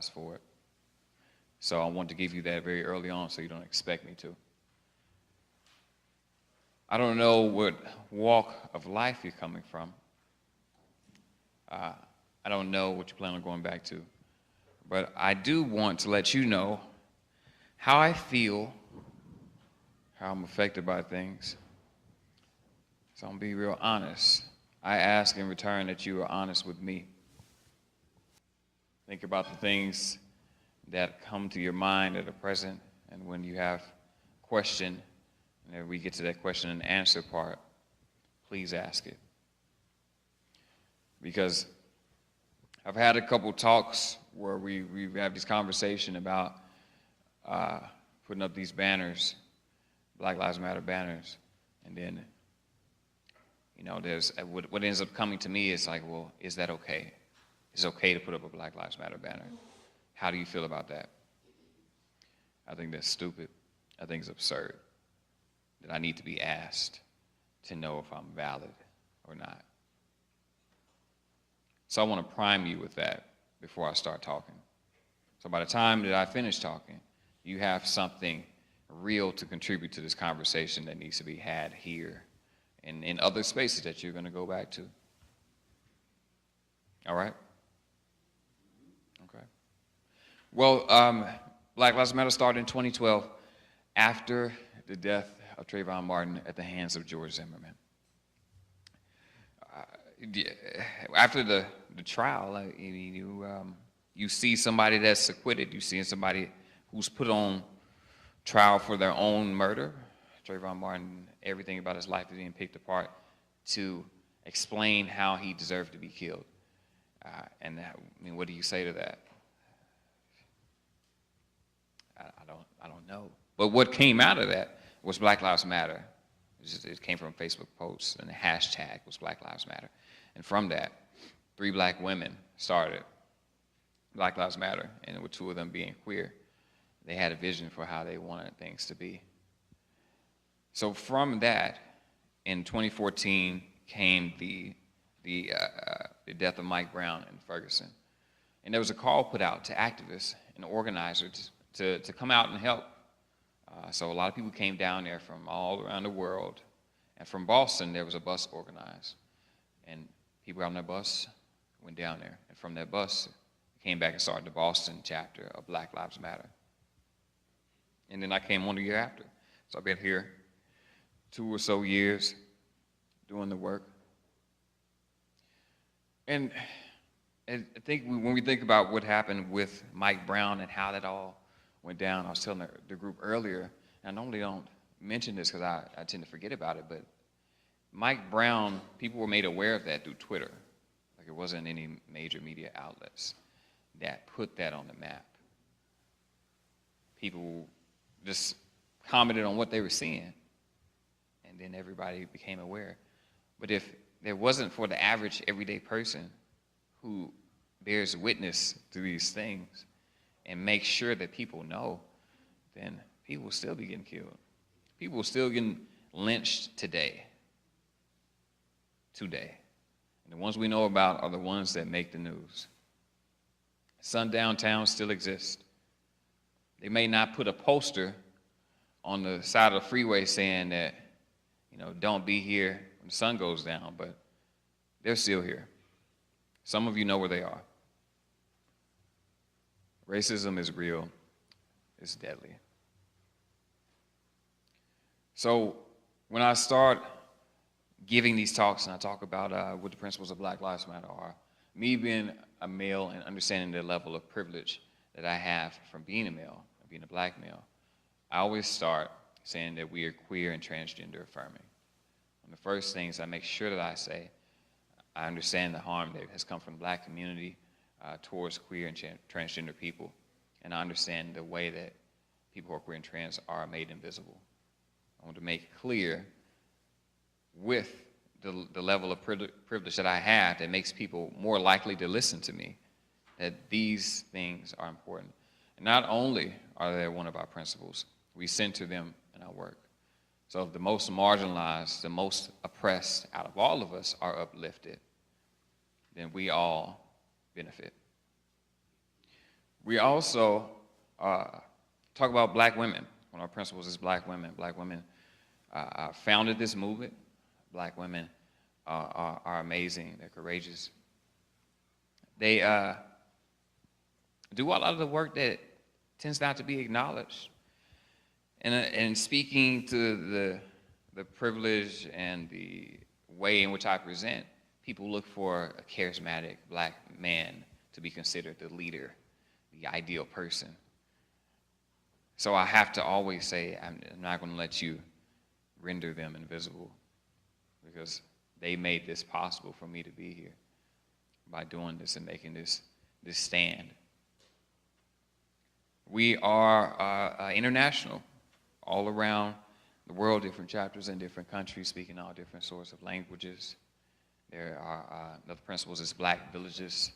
for it. So I want to give you that very early on so you don't expect me to. I don't know what walk of life you're coming from. I don't know what you plan on going back to. But I do want to let you know how I feel, how I'm affected by things. So I'm going to be real honest. I ask in return that you are honest with me. Think about the things that come to your mind that are present, and when you have a question, and then we get to that question and answer part, please ask it. Because I've had a couple talks where we have this conversation about putting up these banners, Black Lives Matter banners, and then, there's what ends up coming to me is like, well, is that okay? Is it okay to put up a Black Lives Matter banner? How do you feel about that? I think that's stupid. I think it's absurd that I need to be asked to know if I'm valid or not. So I want to prime you with that before I start talking. So by the time that I finish talking, you have something real to contribute to this conversation that needs to be had here and in other spaces that you're going to go back to. All right? Okay. Well, Black Lives Matter started in 2012 after the death of Trayvon Martin at the hands of George Zimmerman. After the trial, you see somebody that's acquitted. You see somebody who's put on trial for their own murder. Trayvon Martin, everything about his life is being picked apart to explain how he deserved to be killed. What do you say to that? I don't know. But what came out of that was Black Lives Matter. It came from Facebook posts, and the hashtag was Black Lives Matter. And from that, 3 black women started Black Lives Matter, and with 2 of them being queer, they had a vision for how they wanted things to be. So from that, in 2014 came the death of Mike Brown in Ferguson. And there was a call put out to activists and organizers to come out and help. So a lot of people came down there from all around the world. And from Boston, there was a bus organized. And people got on that bus, went down there. And from that bus, came back and started the Boston chapter of Black Lives Matter. And then I came on the year after. So I've been here 2 or so years doing the work. And I think when we think about what happened with Mike Brown and how that all went down, I was telling the group earlier, and I normally don't mention this because I tend to forget about it, but Mike Brown, people were made aware of that through Twitter. Like it wasn't any major media outlets that put that on the map. People just commented on what they were seeing, and then everybody became aware. But if it wasn't for the average everyday person who bears witness to these things and makes sure that people know, then people will still be getting killed. People will still getting lynched today. And the ones we know about are the ones that make the news. Sundown towns still exist. They may not put a poster on the side of the freeway saying that, don't be here when the sun goes down, but they're still here. Some of you know where they are. Racism is real. It's deadly. So when I start giving these talks and I talk about what the principles of Black Lives Matter are, me being a male and understanding the level of privilege that I have from being a male, being a black male, I always start saying that we are queer and transgender affirming. One of the first things I make sure that I say, I understand the harm that has come from the black community towards queer and transgender people, and I understand the way that people who are queer and trans are made invisible. I want to make clear with the level of privilege that I have that makes people more likely to listen to me, that these things are important. And not only are they one of our principles, we center them in our work. So if the most marginalized, the most oppressed out of all of us are uplifted, then we all benefit. We also talk about black women. One of our principles is black women. Black women founded this movement. Black women are amazing. They're courageous. They do a lot of the work that tends not to be acknowledged. And speaking to the privilege and the way in which I present, people look for a charismatic black man to be considered the leader, the ideal person. So I have to always say, I'm not going to let you render them invisible, because they made this possible for me to be here by doing this and making this stand. We are international, all around the world, different chapters in different countries, speaking all different sorts of languages. There are another principles is black villages,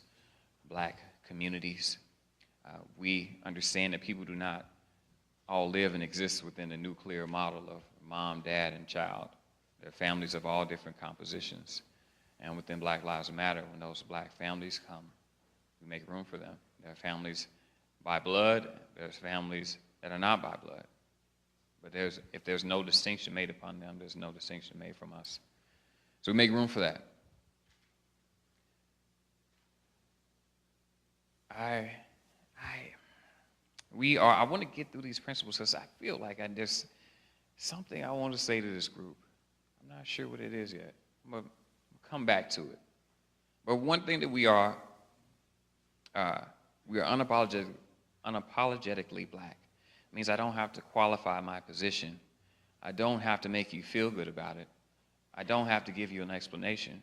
black communities. We understand that people do not all live and exist within the nuclear model of mom, dad, and child. There are families of all different compositions. And within Black Lives Matter, when those black families come, we make room for them. There are families by blood, there's families that are not by blood. But if there's no distinction made upon them, there's no distinction made from us. So we make room for that. I want to get through these principles because I feel like there's something I want to say to this group. I'm not sure what it is yet. I'm going to come back to it. But one thing that we are unapologetically black. It means I don't have to qualify my position. I don't have to make you feel good about it. I don't have to give you an explanation.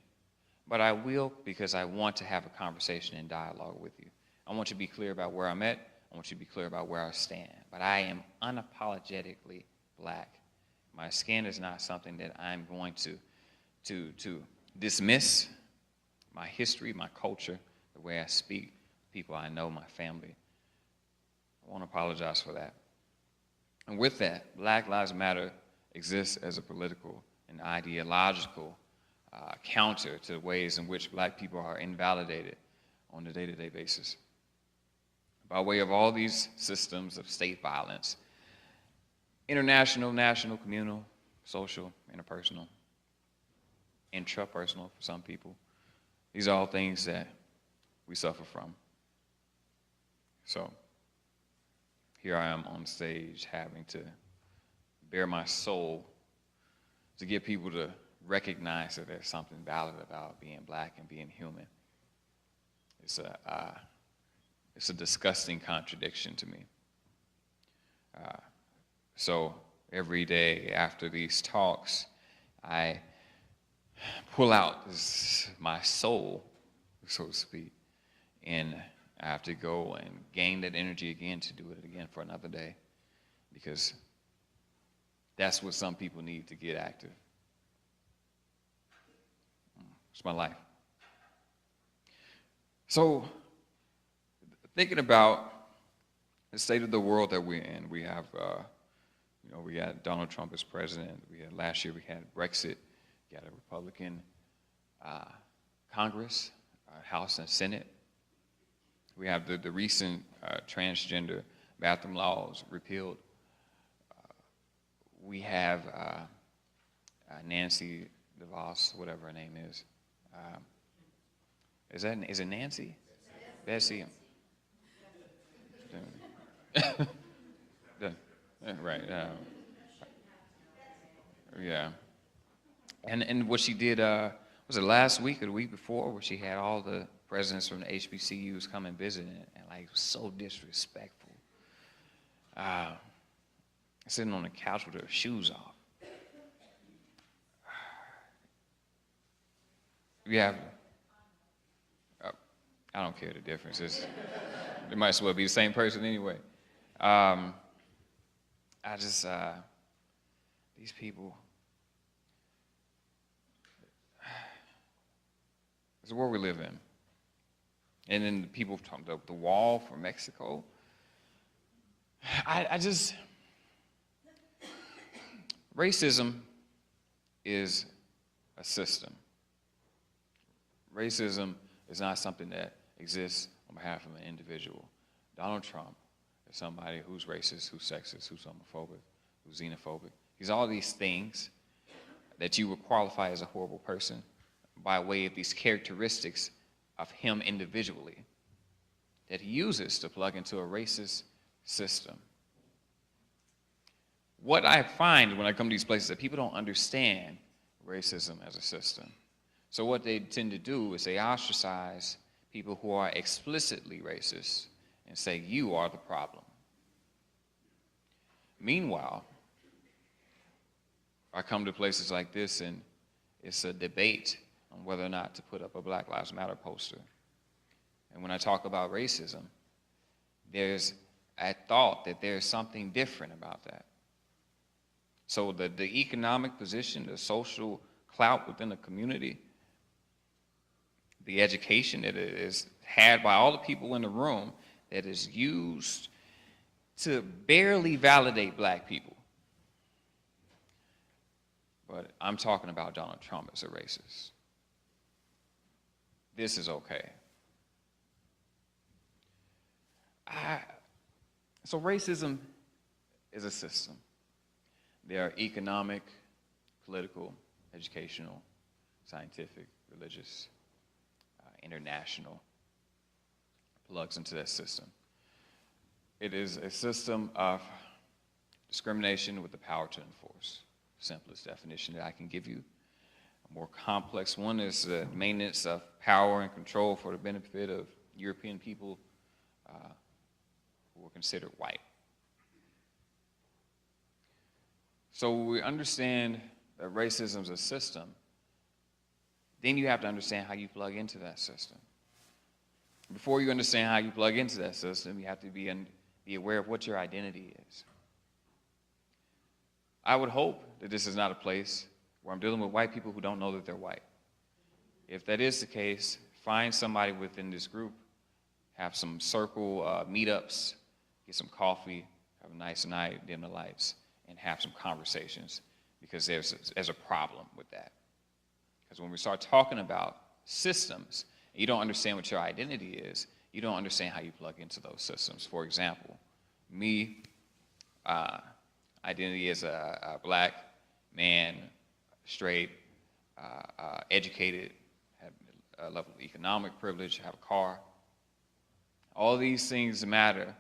But I will, because I want to have a conversation and dialogue with you. I want you to be clear about where I'm at. I want you to be clear about where I stand. But I am unapologetically black. My skin is not something that I'm going to dismiss. My history, my culture, the way I speak, people I know, my family. I want to apologize for that. And with that, Black Lives Matter exists as a political and ideological counter to the ways in which black people are invalidated on a day-to-day basis. By way of all these systems of state violence, international, national, communal, social, interpersonal, intrapersonal for some people, these are all things that we suffer from. So here I am on stage having to bare my soul to get people to recognize that there's something valid about being black and being human. It's a disgusting contradiction to me. So every day after these talks, I pull out my soul, so to speak, and I have to go and gain that energy again to do it again for another day, because that's what some people need to get active. It's my life. So, thinking about the state of the world that we're in, we have, we had Donald Trump as president. Last year we had Brexit. We had a Republican Congress, House and Senate. We have the recent transgender bathroom laws repealed. We have Nancy DeVos, whatever her name is. Is it Nancy? Bessie? Right. Yeah. And what she did, was it last week or the week before, where she had all the presidents from the HBCUs come and visit, and like, it was so disrespectful. Sitting on the couch with her shoes off. We have, I don't care the difference. It might as well be the same person anyway. These people, it's the world we live in. And then the people talking about the wall for Mexico. Racism is a system. Racism is not something that exists on behalf of an individual. Donald Trump is somebody who's racist, who's sexist, who's homophobic, who's xenophobic. He's all these things that you would qualify as a horrible person by way of these characteristics of him individually that he uses to plug into a racist system. What I find when I come to these places is that people don't understand racism as a system. So what they tend to do is they ostracize people who are explicitly racist and say, you are the problem. Meanwhile, I come to places like this and it's a debate on whether or not to put up a Black Lives Matter poster. And when I talk about racism, there's a thought that there's something different about that. So the economic position, the social clout within the community, the education that is had by all the people in the room that is used to barely validate black people. But I'm talking about Donald Trump as a racist. This is okay. So racism is a system. There are economic, political, educational, scientific, religious, international plugs into that system. It is a system of discrimination with the power to enforce. Simplest definition that I can give you. A more complex one is the maintenance of power and control for the benefit of European people who are considered white. So when we understand that racism is a system, then you have to understand how you plug into that system. Before you understand how you plug into that system, you have to be aware of what your identity is. I would hope that this is not a place where I'm dealing with white people who don't know that they're white. If that is the case, find somebody within this group, have some circle meetups, get some coffee, have a nice night, dim the lights, and have some conversations, because there's a problem with that. Because when we start talking about systems, and you don't understand what your identity is, you don't understand how you plug into those systems. For example, me, identity as a black man, straight, educated, have a level of economic privilege, have a car. All these things matter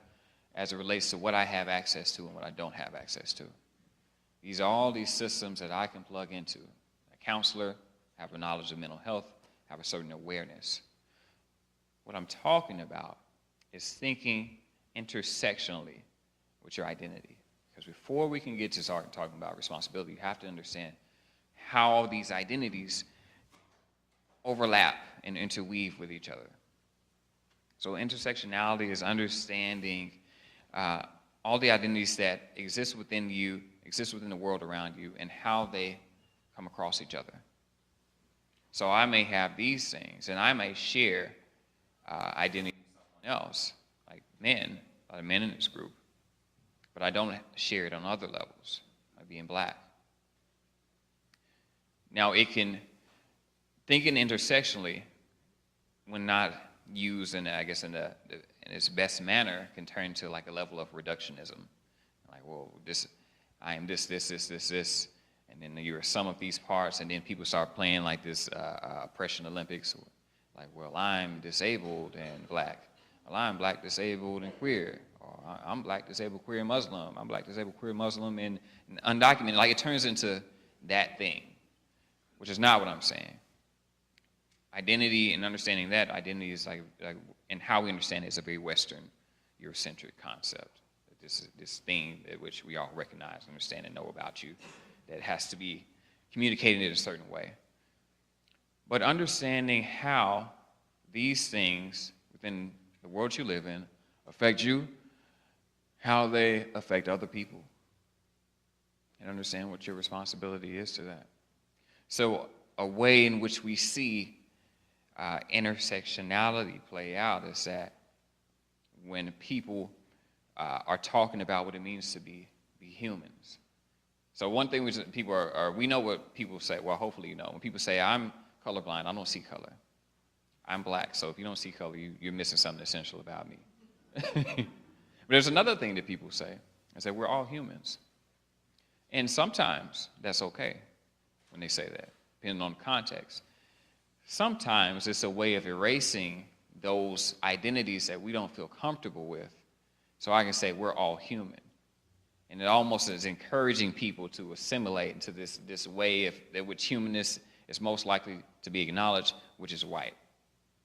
as it relates to what I have access to and what I don't have access to. These are all these systems that I can plug into. A counselor, have a knowledge of mental health, have a certain awareness. What I'm talking about is thinking intersectionally with your identity. Because before we can get to start talking about responsibility, you have to understand how these identities overlap and interweave with each other. So intersectionality is understanding all the identities that exist within you, exist within the world around you, and how they come across each other. So I may have these things, and I may share identity with someone else, like men, a lot of men in this group, but I don't share it on other levels, like being black. Now, thinking intersectionally, when not used in its best manner, can turn into like a level of reductionism. Like, well, I am this, and then you're some of these parts, and then people start playing like this oppression Olympics. Like, well, I'm disabled and black. Well, I'm black, disabled, and queer. Or I'm black, disabled, queer, and Muslim. I'm black, disabled, queer, Muslim, and undocumented. Like, it turns into that thing, which is not what I'm saying. Identity and understanding that identity is like and how we understand it is a very Western, Eurocentric concept. This thing that which we all recognize, understand, and know about you, that has to be communicated in a certain way. But understanding how these things within the world you live in affect you, how they affect other people, and understand what your responsibility is to that. So a way in which we see intersectionality play out is that when people are talking about what it means to be humans. So one thing which people we know what people say, well, hopefully you know, when people say, I'm colorblind, I don't see color. I'm black, so if you don't see color, you're missing something essential about me. But there's another thing that people say. They say, we're all humans. And sometimes that's okay when they say that, depending on context. Sometimes it's a way of erasing those identities that we don't feel comfortable with. So I can say we're all human. And it almost is encouraging people to assimilate into this way of which humanness is most likely to be acknowledged, which is white.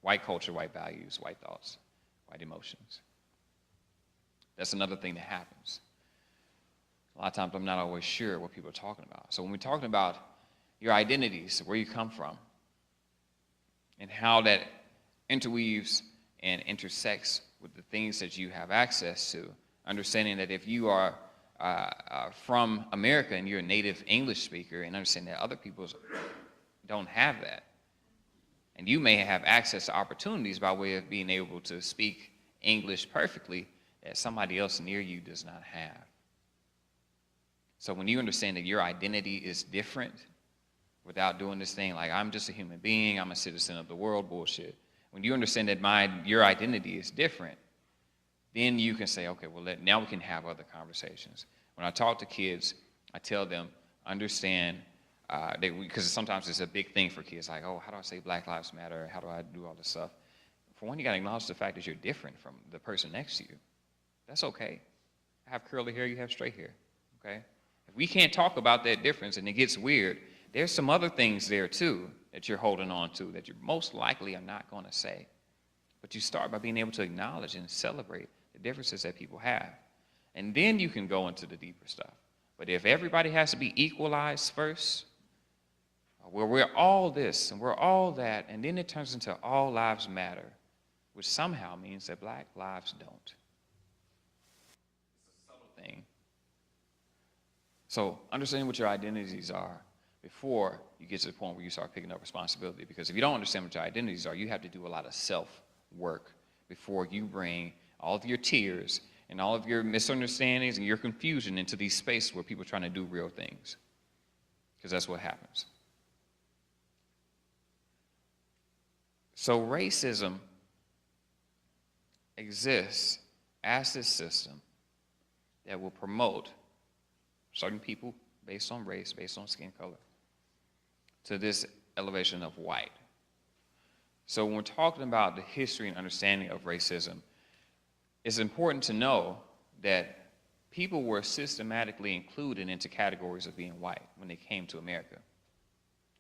White culture, white values, white thoughts, white emotions. That's another thing that happens. A lot of times I'm not always sure what people are talking about. So when we're talking about your identities, where you come from, and how that interweaves and intersects with the things that you have access to, understanding that if you are from America and you're a native English speaker, and understanding that other people don't have that, and you may have access to opportunities by way of being able to speak English perfectly that somebody else near you does not have. So when you understand that your identity is different, without doing this thing like I'm just a human being, I'm a citizen of the world bullshit. When you understand that your identity is different, then you can say, okay, well, now we can have other conversations. When I talk to kids, I tell them, understand, because sometimes it's a big thing for kids, like, oh, how do I say Black Lives Matter? How do I do all this stuff? For one, you got to acknowledge the fact that you're different from the person next to you. That's okay. I have curly hair, you have straight hair, okay? If we can't talk about that difference and it gets weird, there's some other things there too that you're holding on to that you most likely are not going to say. But you start by being able to acknowledge and celebrate the differences that people have. And then you can go into the deeper stuff. But if everybody has to be equalized first, where we're all this and we're all that, and then it turns into all lives matter, which somehow means that Black lives don't. It's a subtle thing. So understanding what your identities are before you get to the point where you start picking up responsibility. Because if you don't understand what your identities are, you have to do a lot of self-work before you bring all of your tears and all of your misunderstandings and your confusion into these spaces where people are trying to do real things. Because that's what happens. So racism exists as this system that will promote certain people based on race, based on skin color, to this elevation of white. So when we're talking about the history and understanding of racism, it's important to know that people were systematically included into categories of being white when they came to America.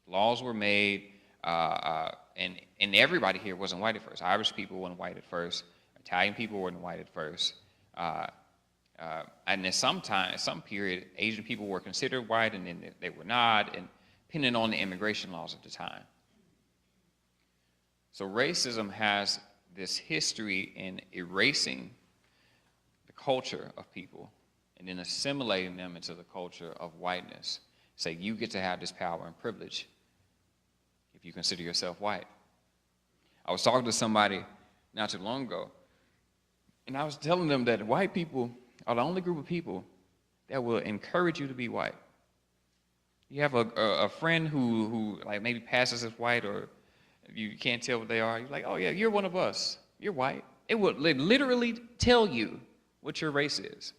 Laws were made, and everybody here wasn't white at first. Irish people weren't white at first. Italian people weren't white at first. And in some period, Asian people were considered white, and then they were not, and depending on the immigration laws at the time. So racism has this history in erasing the culture of people and then assimilating them into the culture of whiteness. Say, you get to have this power and privilege if you consider yourself white. I was talking to somebody not too long ago, and I was telling them that white people are the only group of people that will encourage you to be white. You have a friend who like maybe passes as white, or you can't tell what they are. You're like, oh yeah, you're one of us. You're white. It will literally tell you what your race is,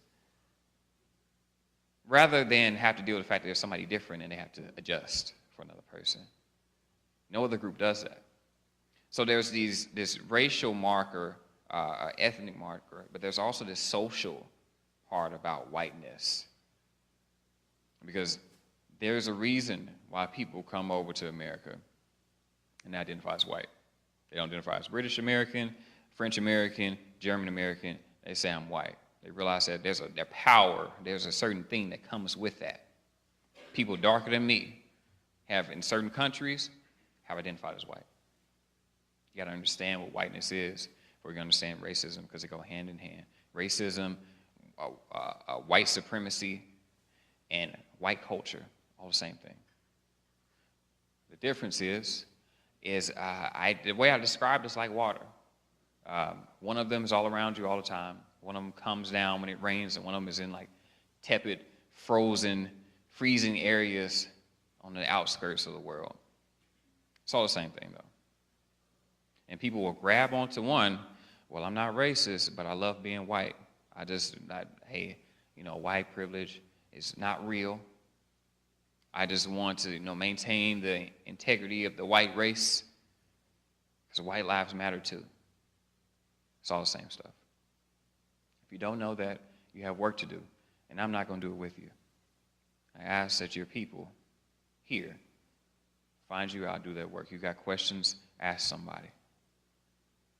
rather than have to deal with the fact that there's somebody different and they have to adjust for another person. No other group does that. So there's this racial marker, ethnic marker, but there's also this social part about whiteness. Because there's a reason why people come over to America and identify as white. They don't identify as British American, French American, German American. They say I'm white. They realize that there's their power, there's a certain thing that comes with that. People darker than me have, in certain countries, have identified as white. You got to understand what whiteness is before you understand racism, because they go hand in hand. Racism, white supremacy, and white culture, all the same thing. The difference is the way I described it is like water. One of them is all around you all the time. One of them comes down when it rains, and one of them is in like tepid, frozen, freezing areas on the outskirts of the world. It's all the same thing, though. And people will grab onto one well, I'm not racist, but I love being white. Hey, white privilege is not real. I just want to, maintain the integrity of the white race, because white lives matter too. It's all the same stuff. If you don't know that, you have work to do, and I'm not going to do it with you. I ask that your people here find you out, do that work. You got questions, ask somebody.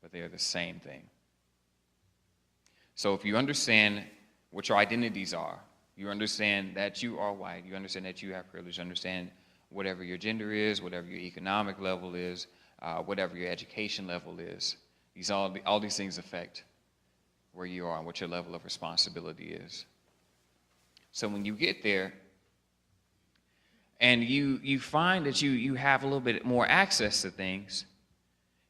But they are the same thing. So if you understand what your identities are, you understand that you are white, you understand that you have privilege, you understand whatever your gender is, whatever your economic level is, whatever your education level is, all these things affect where you are and what your level of responsibility is. So when you get there and you find that you have a little bit more access to things,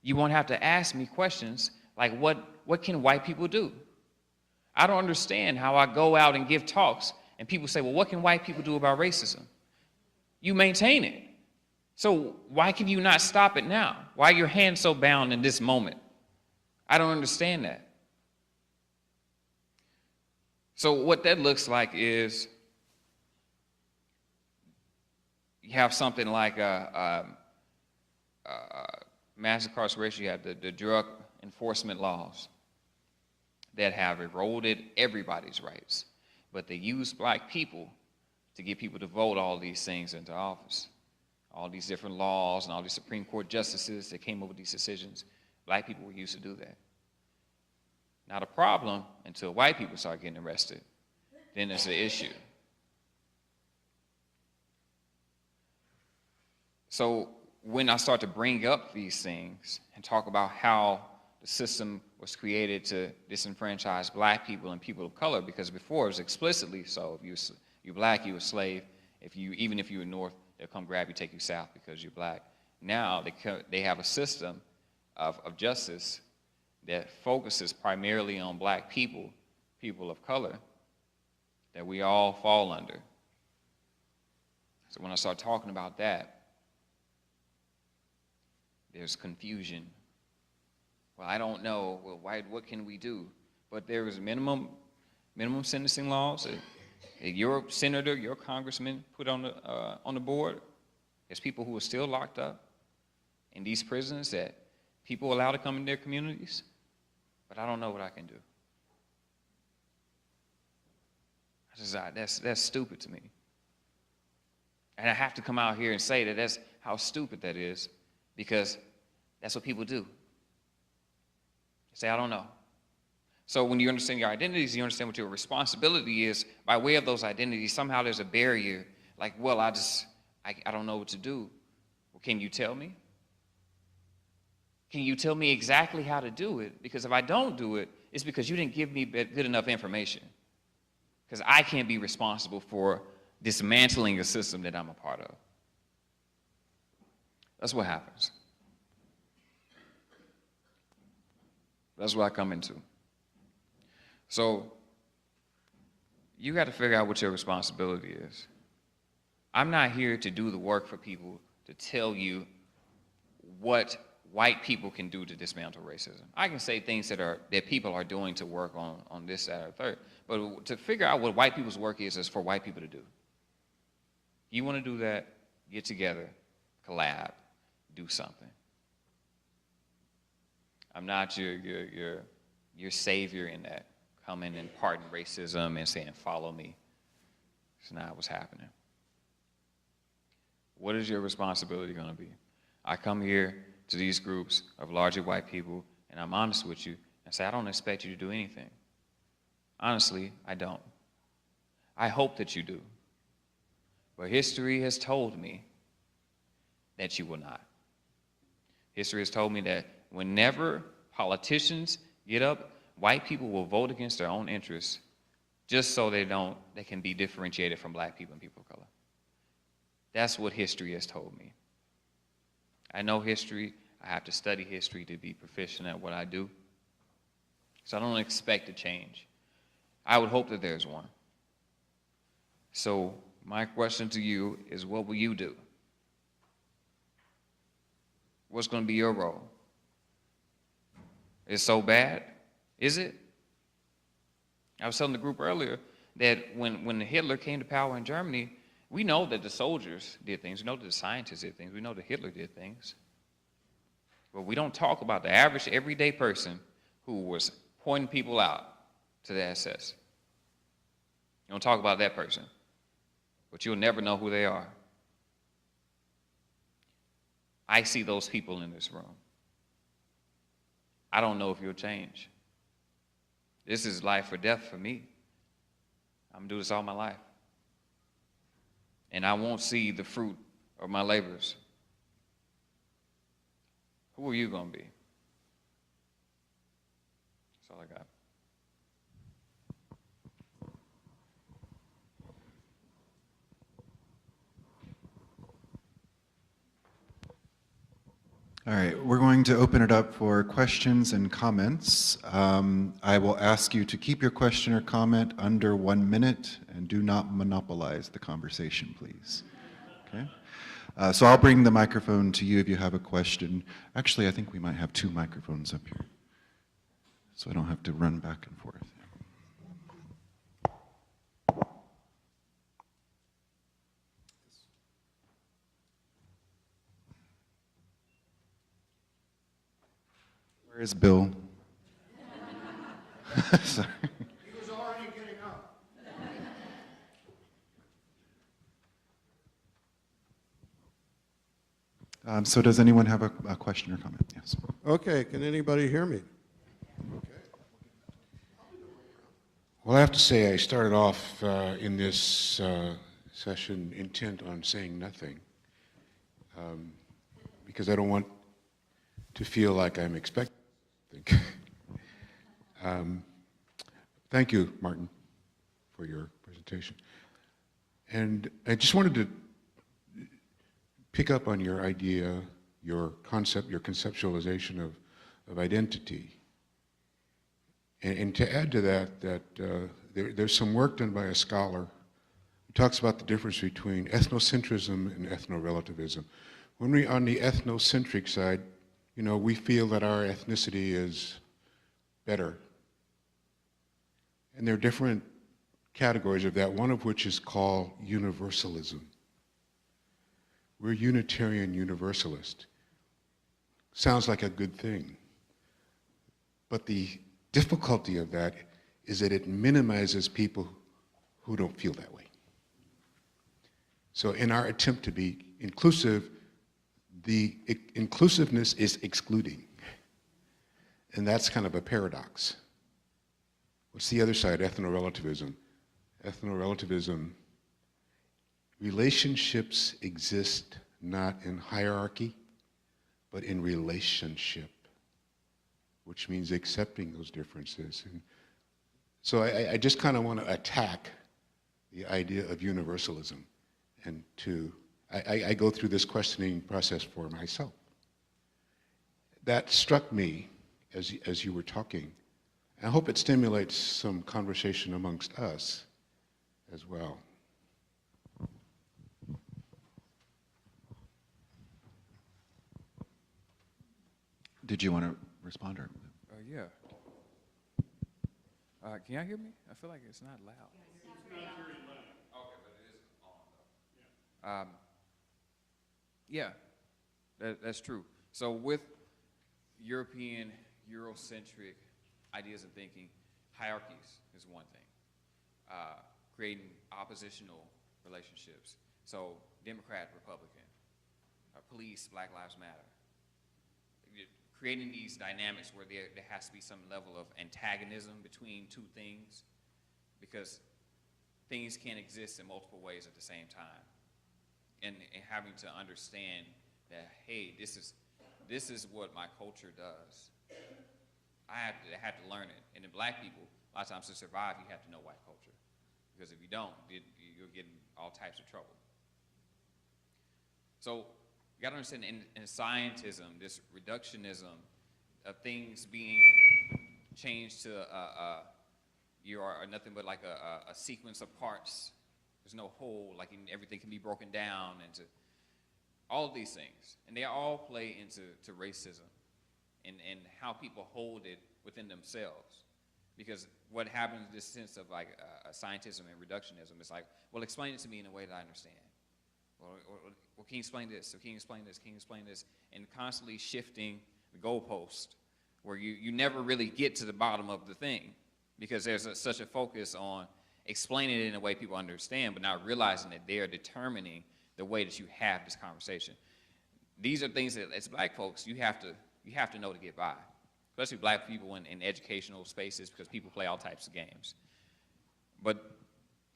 you won't have to ask me questions like, what can white people do? I don't understand how I go out and give talks and people say, well, what can white people do about racism? You maintain it. So why can you not stop it now? Why are your hands so bound in this moment? I don't understand that. So what that looks like is you have something like mass incarceration. You have the drug enforcement laws that have eroded everybody's rights, but they use black people to get people to vote all these things into office. All these different laws and all these Supreme Court justices that came up with these decisions, black people were used to do that. Not a problem until white people start getting arrested. Then it's an issue. So when I start to bring up these things and talk about how the system was created to disenfranchise black people and people of color, because before it was explicitly so. If you're black, you're a slave. Even if you were North, they'll come grab you, take you south because you're black. Now they have a system of justice that focuses primarily on black people, people of color, that we all fall under. So when I start talking about that, there's confusion. Well, I don't know. Well, what can we do? But there is minimum sentencing laws that your senator, your congressman put on the board. There's people who are still locked up in these prisons that people allow to come in their communities. But I don't know what I can do. That's stupid to me. And I have to come out here and say that that's how stupid that is, because that's what people do. They say, I don't know. So when you understand your identities, you understand what your responsibility is. By way of those identities, somehow there's a barrier. Like, well, I don't know what to do. Well, can you tell me? Can you tell me exactly how to do it? Because if I don't do it, it's because you didn't give me good enough information. Because I can't be responsible for dismantling a system that I'm a part of. That's what happens. That's what I come into. So you got to figure out what your responsibility is. I'm not here to do the work for people to tell you what white people can do to dismantle racism. I can say things that people are doing to work on this, that, or third. But to figure out what white people's work is for white people to do. You want to do that, get together, collab, do something. I'm not your savior in that, coming and pardon racism and saying, follow me. It's not what's happening. What is your responsibility going to be? I come here to these groups of largely white people, and I'm honest with you, and say, I don't expect you to do anything. Honestly, I don't. I hope that you do. But history has told me that you will not. History has told me that whenever politicians get up, white people will vote against their own interests just so they can be differentiated from black people and people of color. That's what history has told me. I know history. I have to study history to be proficient at what I do. So I don't expect a change. I would hope that there's one. So my question to you is, what will you do? What's going to be your role? It's so bad, is it? I was telling the group earlier that when Hitler came to power in Germany, we know that the soldiers did things. We know that the scientists did things. We know that Hitler did things. But we don't talk about the average, everyday person who was pointing people out to the SS. You don't talk about that person. But you'll never know who they are. I see those people in this room. I don't know if you'll change. This is life or death for me. I'm going to do this all my life. And I won't see the fruit of my labors. Who are you going to be? That's all I got. All right, we're going to open it up for questions and comments. I will ask you to keep your question or comment under 1 minute and do not monopolize the conversation, please. Okay? So I'll bring the microphone to you if you have a question. Actually, I think we might have 2 microphones up here, so I don't have to run back and forth. Where is Bill? Sorry. He was already getting up. So does anyone have a question or comment? Yes. Okay, can anybody hear me? Okay. Well, I have to say I started off in this session intent on saying nothing because I don't want to feel like I'm expecting. Thank you, Martin, for your presentation. And I just wanted to pick up on your idea, your concept, your conceptualization of identity. And to add to that, there's some work done by a scholar who talks about the difference between ethnocentrism and ethno-relativism. When we're on the ethnocentric side, you know, we feel that our ethnicity is better. And there are different categories of that, one of which is called universalism. We're Unitarian Universalist. Sounds like a good thing. But the difficulty of that is that it minimizes people who don't feel that way. So in our attempt to be inclusive, the inclusiveness is excluding. And that's kind of a paradox. What's the other side? Ethno-relativism. Ethno-relativism, relationships exist not in hierarchy, but in relationship, which means accepting those differences. And so I just kind of want to attack the idea of universalism and I go through this questioning process for myself. That struck me as you were talking. I hope it stimulates some conversation amongst us as well. Did you want to respond? Or? Yeah. Can y'all hear me? I feel like it's not loud. It's not very loud. Okay, but it is on, though. Yeah, that's true. So with European, Eurocentric ideas of thinking, hierarchies is one thing. Creating oppositional relationships. So Democrat, Republican, police, Black Lives Matter. Creating these dynamics where there has to be some level of antagonism between two things, because things can't exist in multiple ways at the same time. And having to understand that, hey, this is what my culture does. I have to learn it. And in Black people, a lot of times to survive, you have to know white culture. Because if you don't, you'll get in all types of trouble. So you got to understand in scientism, this reductionism of things being changed to you are nothing but like a sequence of parts. There's no whole, like everything can be broken down into all of these things. And they all play into racism. and how people hold it within themselves. Because what happens, this sense of like scientism and reductionism, is like, well, explain it to me in a way that I understand. Well, can you explain this? So can you explain this? Can you explain this? And constantly shifting the goalpost where you never really get to the bottom of the thing, because there's such a focus on explaining it in a way people understand, but not realizing that they are determining the way that you have this conversation. These are things that, as black folks, you have to know to get by, especially black people in educational spaces, because people play all types of games. But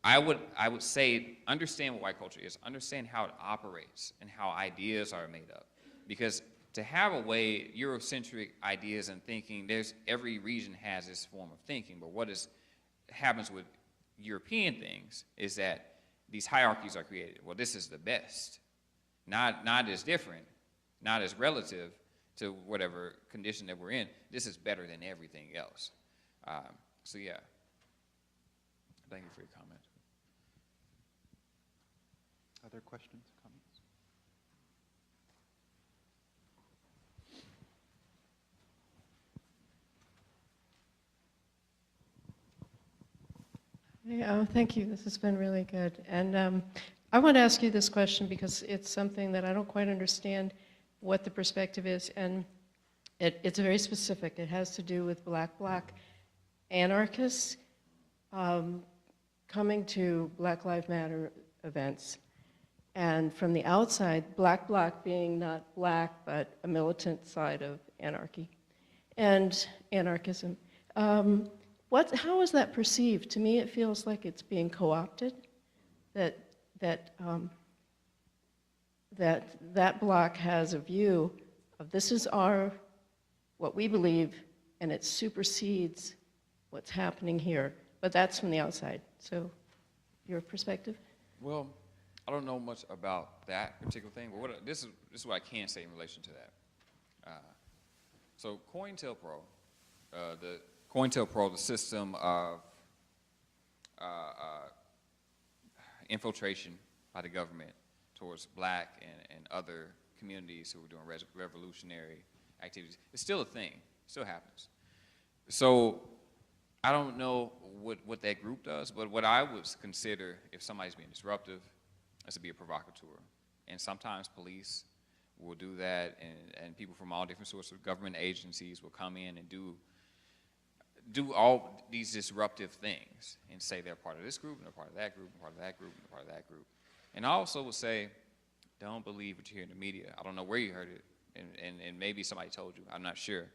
I would say, understand what white culture is, understand how it operates and how ideas are made up. Because to have a way, Eurocentric ideas and thinking, every region has this form of thinking, but what happens with European things is that these hierarchies are created. Well, this is the best, not as different, not as relative to whatever condition that we're in. This is better than everything else. So yeah, thank you for your comment. Other questions, comments? Yeah, thank you. This has been really good. And I want to ask you this question because it's something that I don't quite understand what the perspective is. And it's very specific. It has to do with black anarchists coming to Black Lives Matter events. And from the outside, black being not black, but a militant side of anarchy and anarchism. How is that perceived? To me, it feels like it's being co-opted, that bloc has a view of this is what we believe, and it supersedes what's happening here. But that's from the outside. So, your perspective? Well, I don't know much about that particular thing, but this is what I can say in relation to that. So COINTELPRO, the system of infiltration by the government towards black and other communities who are doing revolutionary activities, it's still a thing. It still happens. So I don't know what that group does, but what I would consider if somebody's being disruptive is to be a provocateur. And sometimes police will do that, and people from all different sorts of government agencies will come in and do all these disruptive things and say they're part of this group, and they're part of that group, and part of that group, and part of that group. And I also would say, don't believe what you hear in the media. I don't know where you heard it, and maybe somebody told you. I'm not sure.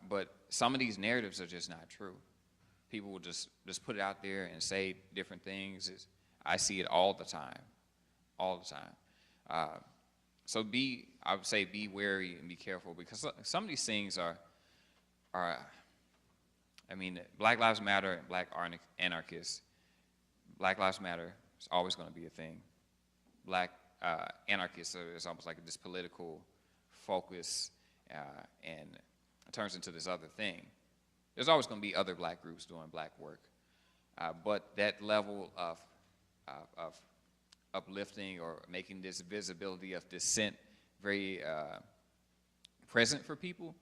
But some of these narratives are just not true. People will just put it out there and say different things. I see it all the time. So I would say be wary and be careful, because some of these things are I mean, Black Lives Matter and black anarchists, Black Lives Matter is always going to be a thing. Black anarchists is almost like this political focus, and it turns into this other thing. There's always going to be other black groups doing black work, but that level of uplifting or making this visibility of dissent very present for people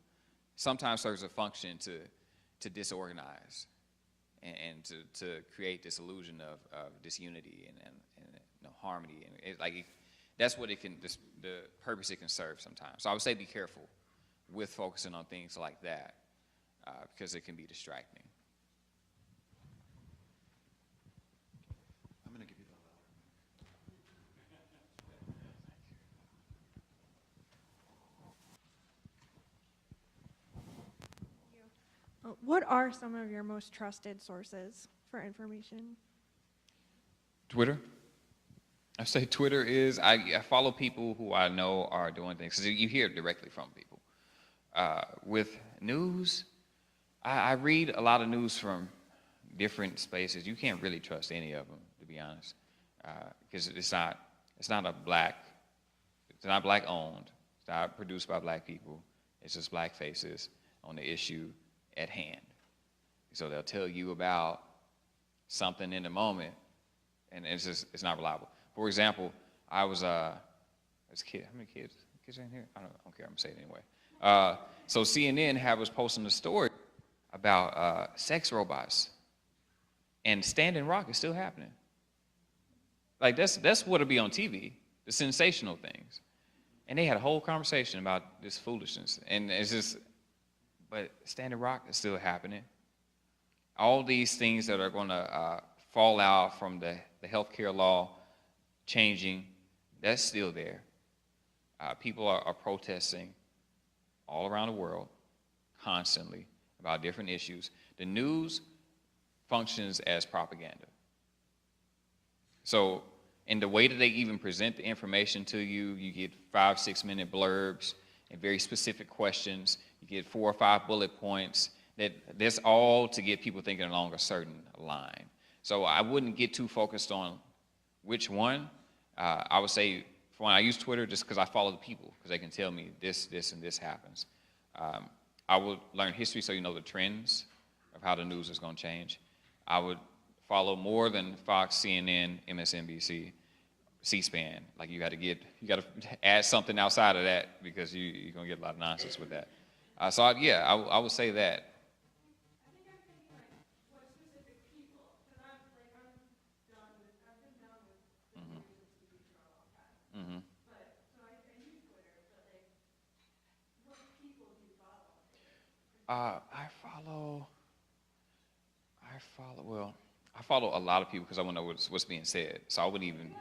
sometimes serves a function to disorganize and to create this illusion of disunity and harmony, and that's what the purpose it can serve sometimes. So I would say be careful with focusing on things like that, because it can be distracting. I'm going to give you the What are some of your most trusted sources for information? Twitter. I say Twitter is, I follow people who I know are doing things, because you hear it directly from people. With news, I read a lot of news from different spaces. You can't really trust any of them, to be honest, because it's not black owned. It's not produced by black people. It's just black faces on the issue at hand. So they'll tell you about something in the moment, and it's not reliable. For example, I was as a kid. How many kids are in here? I don't care. I'm gonna say it anyway. So CNN have us posting a story about sex robots, and Standing Rock is still happening. Like that's what'll be on TV, the sensational things. And they had a whole conversation about this foolishness, and it's just, but Standing Rock is still happening. All these things that are going to fall out from the healthcare law changing, that's still there. People are protesting all around the world constantly about different issues. The news functions as propaganda. So in the way that they even present the information to you, you get 5-6 minute blurbs and very specific questions. You get 4 or 5 bullet points. That's all to get people thinking along a certain line. So I wouldn't get too focused on which one. I would say, for one, I use Twitter just because I follow the people, because they can tell me this, and this happens. I would learn history so you know the trends of how the news is going to change. I would follow more than Fox, CNN, MSNBC, C-SPAN. Like you got to add something outside of that, because you're going to get a lot of nonsense with that. I would say that. I follow a lot of people because I want to know what's being said. So I wouldn't even.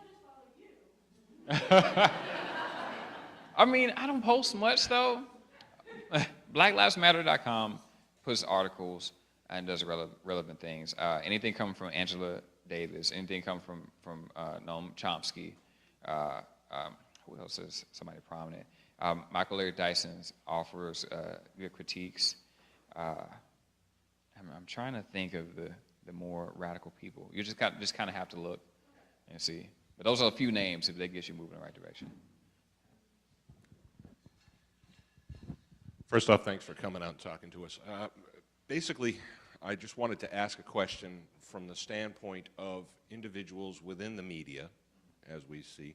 I mean, I don't post much though. BlackLivesMatter.com puts articles and does relevant things. Anything coming from Angela Davis, anything coming from Noam Chomsky. Who else is somebody prominent? Michael Larry Dyson offers good critiques. I'm trying to think of the more radical people. You just kind of have to look and see. But those are a few names if they get you moving in the right direction. First off, thanks for coming out and talking to us. Basically, I just wanted to ask a question from the standpoint of individuals within the media, as we see,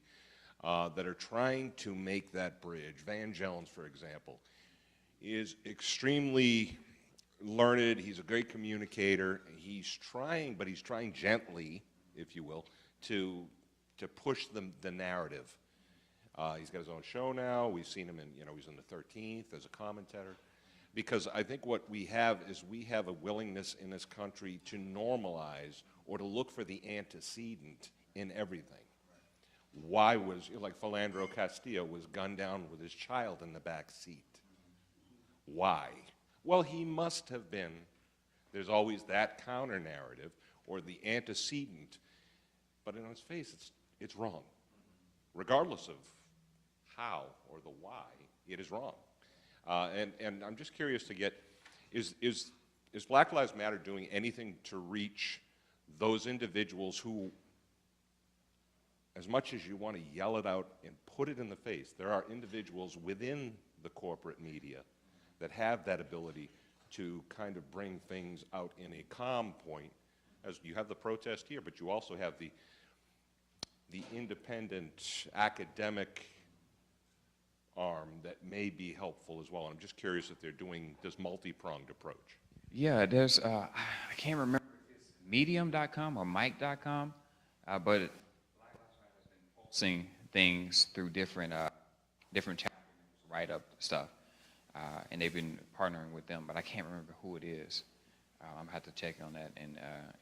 that are trying to make that bridge. Van Jones, for example, is extremely learned. He's a great communicator. He's trying gently, if you will, to push the narrative. He's got his own show now. We've seen him he's in the 13th as a commentator. Because I think what we have is we have a willingness in this country to normalize or to look for the antecedent in everything. Why was, like Philandro Castillo was gunned down with his child in the back seat? Why? Well, he must have been. There's always that counter narrative or the antecedent, but in its face, it's wrong. Regardless of how or the why, it is wrong. And I'm just curious to get, is Black Lives Matter doing anything to reach those individuals who, as much as you want to yell it out and put it in the face, there are individuals within the corporate media that have that ability to kind of bring things out in a calm point. As you have the protest here, but you also have the independent academic arm that may be helpful as well. And I'm just curious if they're doing this multi-pronged approach. Yeah, there's, I can't remember if it's medium.com or mic.com, but Black Lives Matter has been pulsing things through different chapters, write up stuff, and they've been partnering with them, but I can't remember who it is. I'm gonna have to check on that and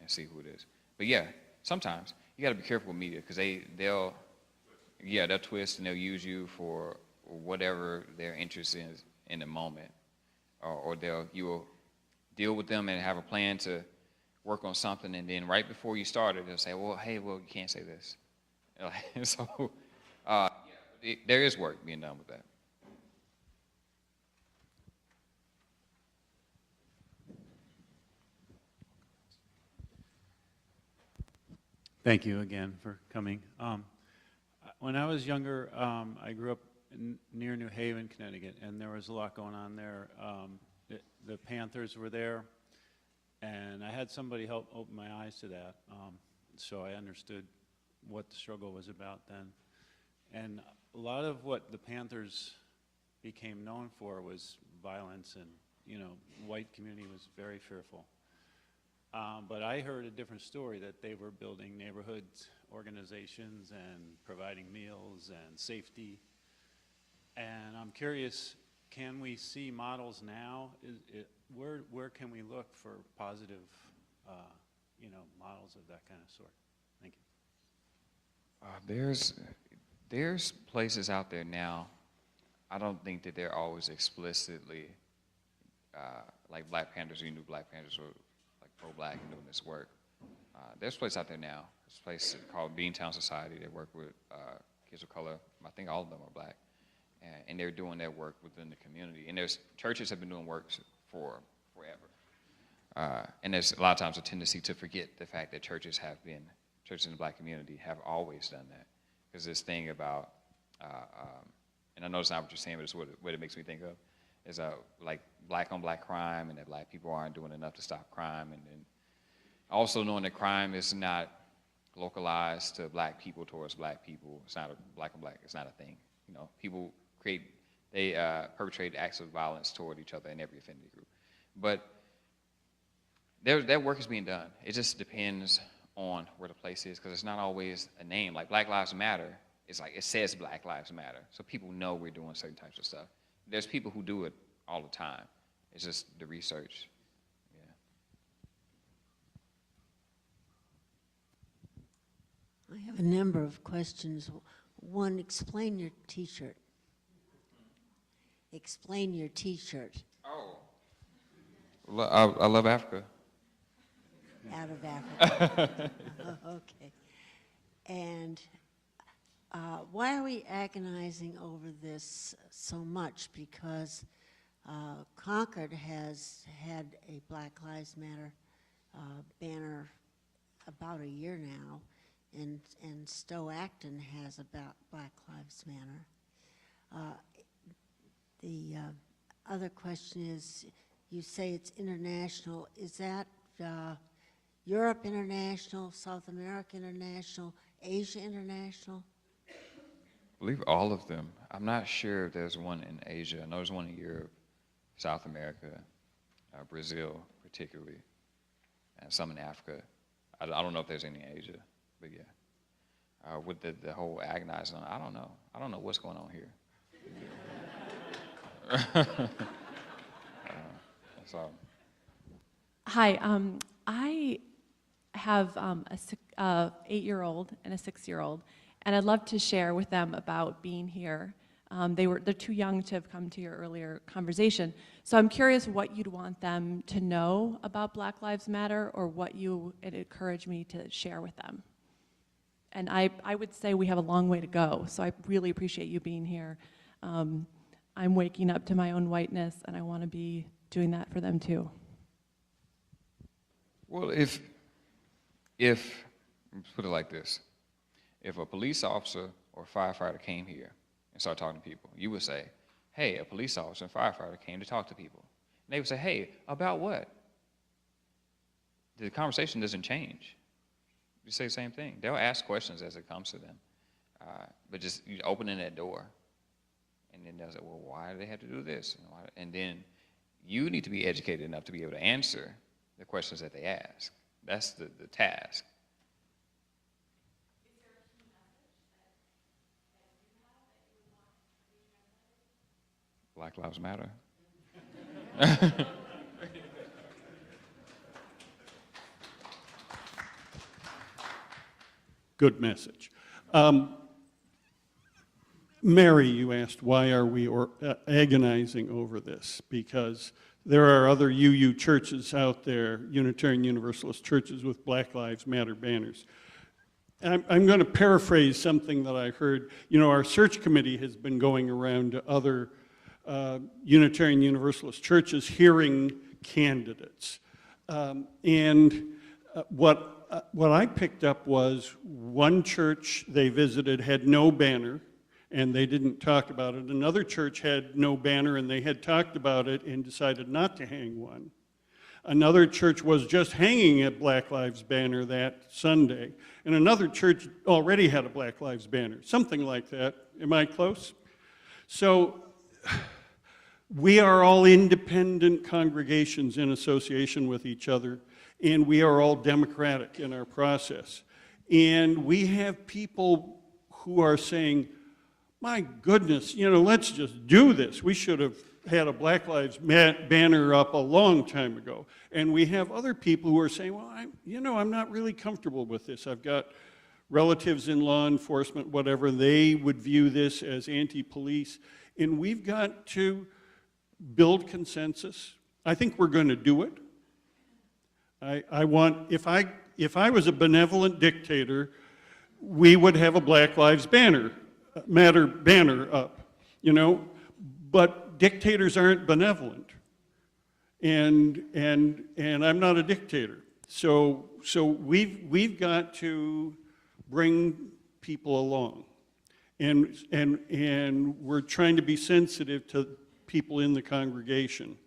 see who it is. But yeah, sometimes you gotta be careful with media because they'll twist and they'll use you for whatever their interest is in the moment, or you will deal with them and have a plan to work on something, and then right before you start it, they'll say, well, hey, you can't say this. So there is work being done with that. Thank you again for coming. When I was younger, I grew up near New Haven, Connecticut, and there was a lot going on there. The Panthers were there, and I had somebody help open my eyes to that, so I understood what the struggle was about then. And a lot of what the Panthers became known for was violence, and white community was very fearful. But I heard a different story, that they were building neighborhood organizations and providing meals and safety. And I'm curious, can we see models now? Where can we look for positive, models of that kind of sort? Thank you. There's places out there now. I don't think that they're always explicitly like Black Panthers. You knew Black Panthers were like pro-black and doing this work. There's a place out there now. There's a place called Beantown Society. They work with kids of color. I think all of them are black, and they're doing their work within the community. And there's churches have been doing work for forever. And there's a lot of times a tendency to forget the fact that churches in the black community have always done that. Because this thing about, and I know it's not what you're saying, but it's what it makes me think of, is like black on black crime, and that black people aren't doing enough to stop crime, and also knowing that crime is not localized to black people towards black people. It's not a black on black, it's not a thing. People perpetrate acts of violence toward each other in every affinity group. But that work is being done. It just depends on where the place is, because it's not always a name. Like Black Lives Matter, it's like it says Black Lives Matter, so people know we're doing certain types of stuff. There's people who do it all the time. It's just the research. I have a number of questions. One, explain your T-shirt. Explain your T-shirt. Oh, I love Africa. Out of Africa. Okay. And why are we agonizing over this so much? Because Concord has had a Black Lives Matter banner about a year now, and Stowe-Acton has about Black Lives Matter. The other question is, you say it's international. Is that Europe international, South America international, Asia international? I believe all of them. I'm not sure if there's one in Asia. I know there's one in Europe, South America, Brazil particularly, and some in Africa. I don't know if there's any in Asia, but yeah. With the whole agonizing, I don't know. I don't know what's going on here. That's all. Hi, I have a 8-year-old and a 6-year-old, and I'd love to share with them about being here. They're too young to have come to your earlier conversation, so I'm curious what you'd want them to know about Black Lives Matter, or what you would encourage me to share with them. And I would say we have a long way to go, so I really appreciate you being here. I'm waking up to my own whiteness, and I want to be doing that for them too. Well, if let's put it like this, if a police officer or firefighter came here and started talking to people, you would say, hey, a police officer and firefighter came to talk to people. And they would say, hey, about what? The conversation doesn't change. You say the same thing. They'll ask questions as it comes to them, but just opening that door, and then they'll say, well, why do they have to do this? And then you need to be educated enough to be able to answer the questions that they ask. That's the task. Is there a key message that you have that you would want to be translated? Black Lives Matter. Good message. Mary, you asked, why are we agonizing over this? Because there are other UU churches out there, Unitarian Universalist churches with Black Lives Matter banners. I'm going to paraphrase something that I heard. Our search committee has been going around to other Unitarian Universalist churches hearing candidates. What I picked up was one church they visited had no banner, and they didn't talk about it. Another church had no banner, and they had talked about it and decided not to hang one. Another church was just hanging a Black Lives banner that Sunday, and another church already had a Black Lives banner, something like that. Am I close? So We are all independent congregations in association with each other, and we are all democratic in our process. And we have people who are saying, my goodness, let's just do this. We should have had a Black Lives banner up a long time ago. And we have other people who are saying, well, I'm not really comfortable with this. I've got relatives in law enforcement, whatever. They would view this as anti-police. And we've got to build consensus. I think we're going to do it. If I was a benevolent dictator, we would have a Black Lives Matter banner up, but dictators aren't benevolent, and I'm not a dictator. So we've got to bring people along, and we're trying to be sensitive to people in the congregation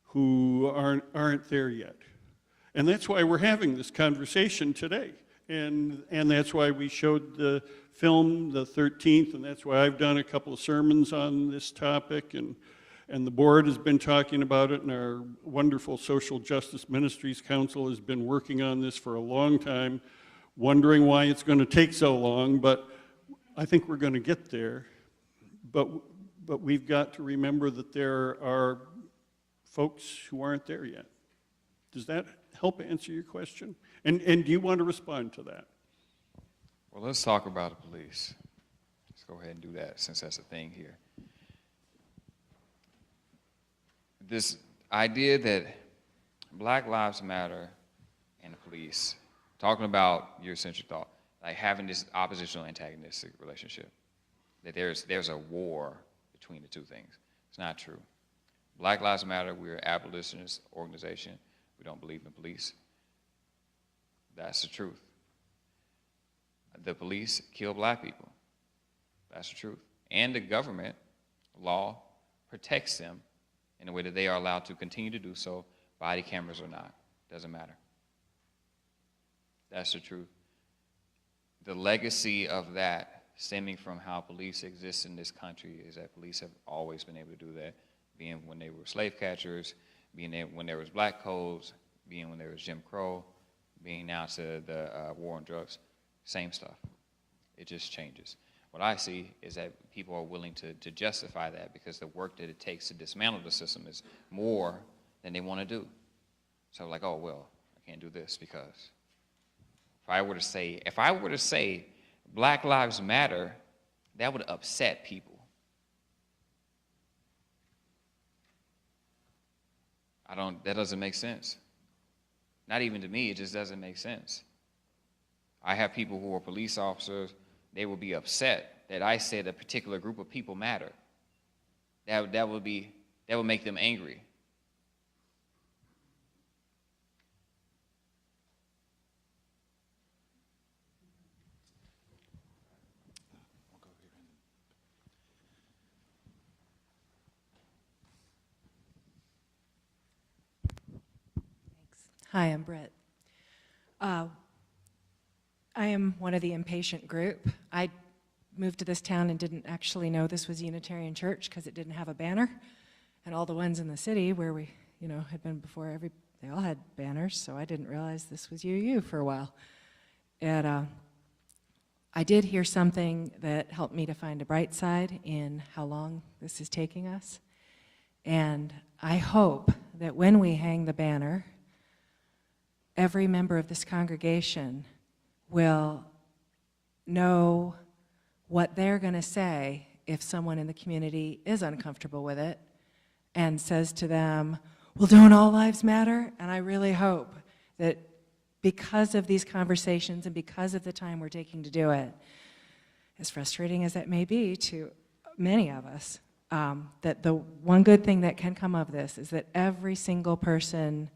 who aren't there yet, and that's why we're having this conversation today. And that's why we showed the film the 13th, and that's why I've done a couple of sermons on this topic, and the board has been talking about it, and our wonderful Social Justice Ministries Council has been working on this for a long time, wondering why it's going to take so long, but I think we're going to get there. But we've got to remember that there are folks who aren't there yet. Does that help answer your question? And do you want to respond to that? Well, let's talk about the police. Let's go ahead and do that since that's a thing here. This idea that Black Lives Matter and the police, talking about your central thought, like having this oppositional antagonistic relationship, that there's a war between the two things. It's not true. Black Lives Matter, we're an abolitionist organization. We don't believe in police. That's the truth. The police kill black people. That's the truth. And the government law protects them in a way that they are allowed to continue to do so, body cameras or not. Doesn't matter. That's the truth. The legacy of that stemming from how police exist in this country is that police have always been able to do that, being when they were slave catchers, being when there was black codes, being when there was Jim Crow, being now to the war on drugs, same stuff. It just changes. What I see is that people are willing to justify that because the work that it takes to dismantle the system is more than they want to do. So like, oh, well, I can't do this because if I were to say Black Lives Matter, that would upset people. That doesn't make sense. Not even to me, it just doesn't make sense. I have people who are police officers, they will be upset that I said a particular group of people matter. That would make them angry. Hi, I'm Brett. I am one of the impatient group. I moved to this town and didn't actually know this was Unitarian Church because it didn't have a banner. And all the ones in the city where we, had been before, they all had banners, so I didn't realize this was UU for a while. And I did hear something that helped me to find a bright side in how long this is taking us. And I hope that when we hang the banner, every member of this congregation will know what they're going to say if someone in the community is uncomfortable with it and says to them, well, don't all lives matter? And I really hope that because of these conversations and because of the time we're taking to do it, as frustrating as that may be to many of us, that the one good thing that can come of this is that every single person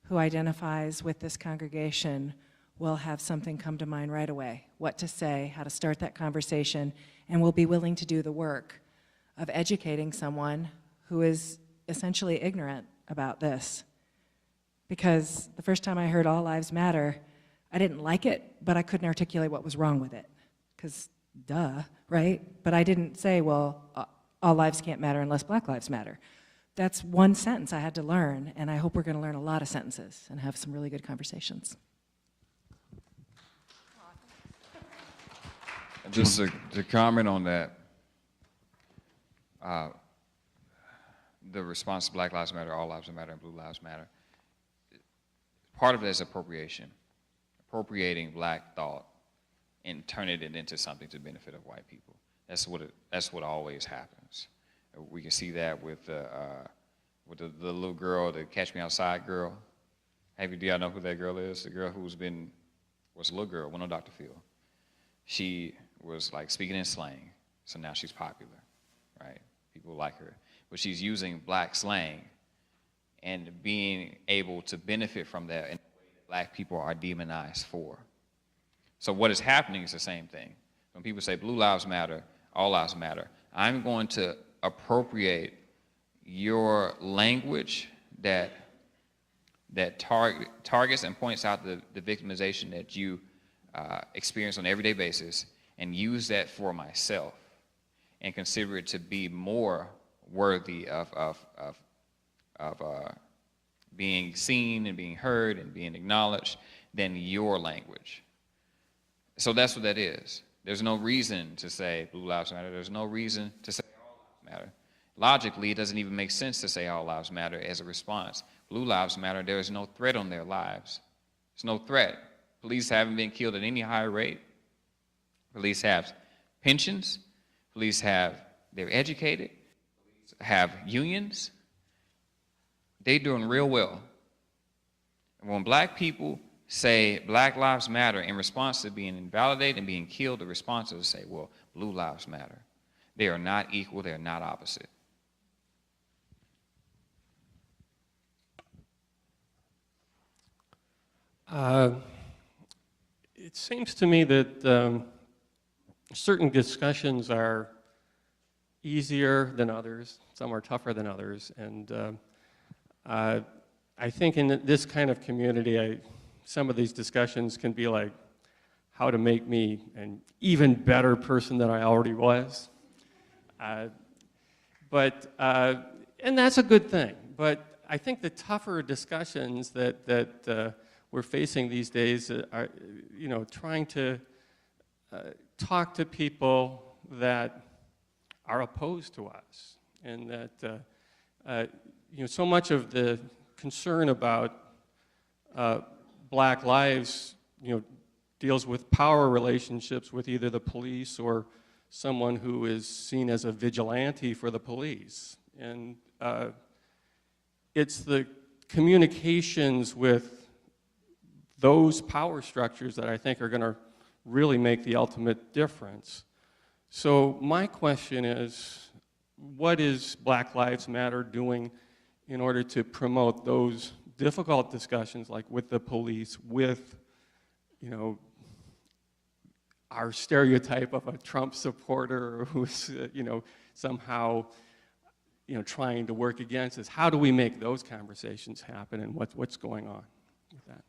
who identifies with this congregation will have something come to mind right away, what to say, how to start that conversation, and will be willing to do the work of educating someone who is essentially ignorant about this. Because the first time I heard All Lives Matter, I didn't like it, but I couldn't articulate what was wrong with it. Because, duh, right? But I didn't say, well, all lives can't matter unless Black Lives Matter. that's one sentence I had to learn, and I hope we're going to learn a lot of sentences and have some really good conversations. Just to comment on that, the response to Black Lives Matter, All Lives Matter, and Blue Lives Matter, part of it is appropriation, appropriating black thought and turning it into something to the benefit of white people. That's what always happens. We can see that with the little girl, the Catch Me Outside girl. Do y'all know who that girl is? The girl was a little girl, went on Dr. Phil. She was like speaking in slang, so now she's popular, right? People like her. But she's using black slang and being able to benefit from that in a way that black people are demonized for. So what is happening is the same thing. When people say Blue Lives Matter, All Lives Matter, I'm going to appropriate your language that targets and points out the victimization that you experience on an everyday basis, and use that for myself and consider it to be more worthy of being seen and being heard and being acknowledged than your language. So that's what that is. There's no reason to say Blue Lives Matter. There's no reason to say All Lives Matter. Logically, it doesn't even make sense to say All Lives Matter as a response. Blue Lives Matter, there is no threat on their lives. There's no threat. Police haven't been killed at any high rate. Police have pensions. Police they're educated. Police have unions. They're doing real well. And when black people say Black Lives Matter in response to being invalidated and being killed, the response is to say, well, Blue Lives Matter. They are not equal. They are not opposite. It seems to me that certain discussions are easier than others, some are tougher than others, and I think in this kind of community, some of these discussions can be like how to make me an even better person than I already was. And that's a good thing, but I think the tougher discussions that we're facing these days are, trying to talk to people that are opposed to us, and that so much of the concern about black lives, deals with power relationships with either the police or someone who is seen as a vigilante for the police, and it's the communications with those power structures that I think are going to really make the ultimate difference. So my question is, what is Black Lives Matter doing in order to promote those difficult discussions, like with the police, with, our stereotype of a Trump supporter who's, somehow, trying to work against us? How do we make those conversations happen, and what's going on with that?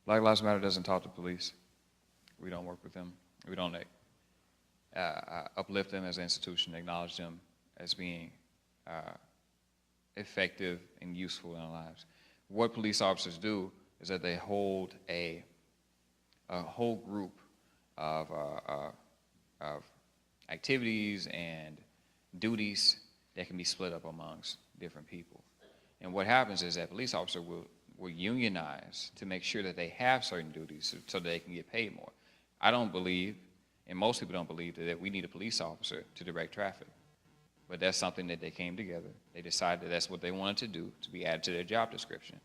Black Lives Matter doesn't talk to police. We don't work with them. We don't uplift them as an institution, acknowledge them as being effective and useful in our lives. What police officers do is that they hold a whole group of activities and duties that can be split up amongst different people. And what happens is that police officer will unionize to make sure that they have certain duties so that they can get paid more. I don't believe, and most people don't believe, that we need a police officer to direct traffic. But that's something that they came together. They decided that that's what they wanted to do, to be added to their job description.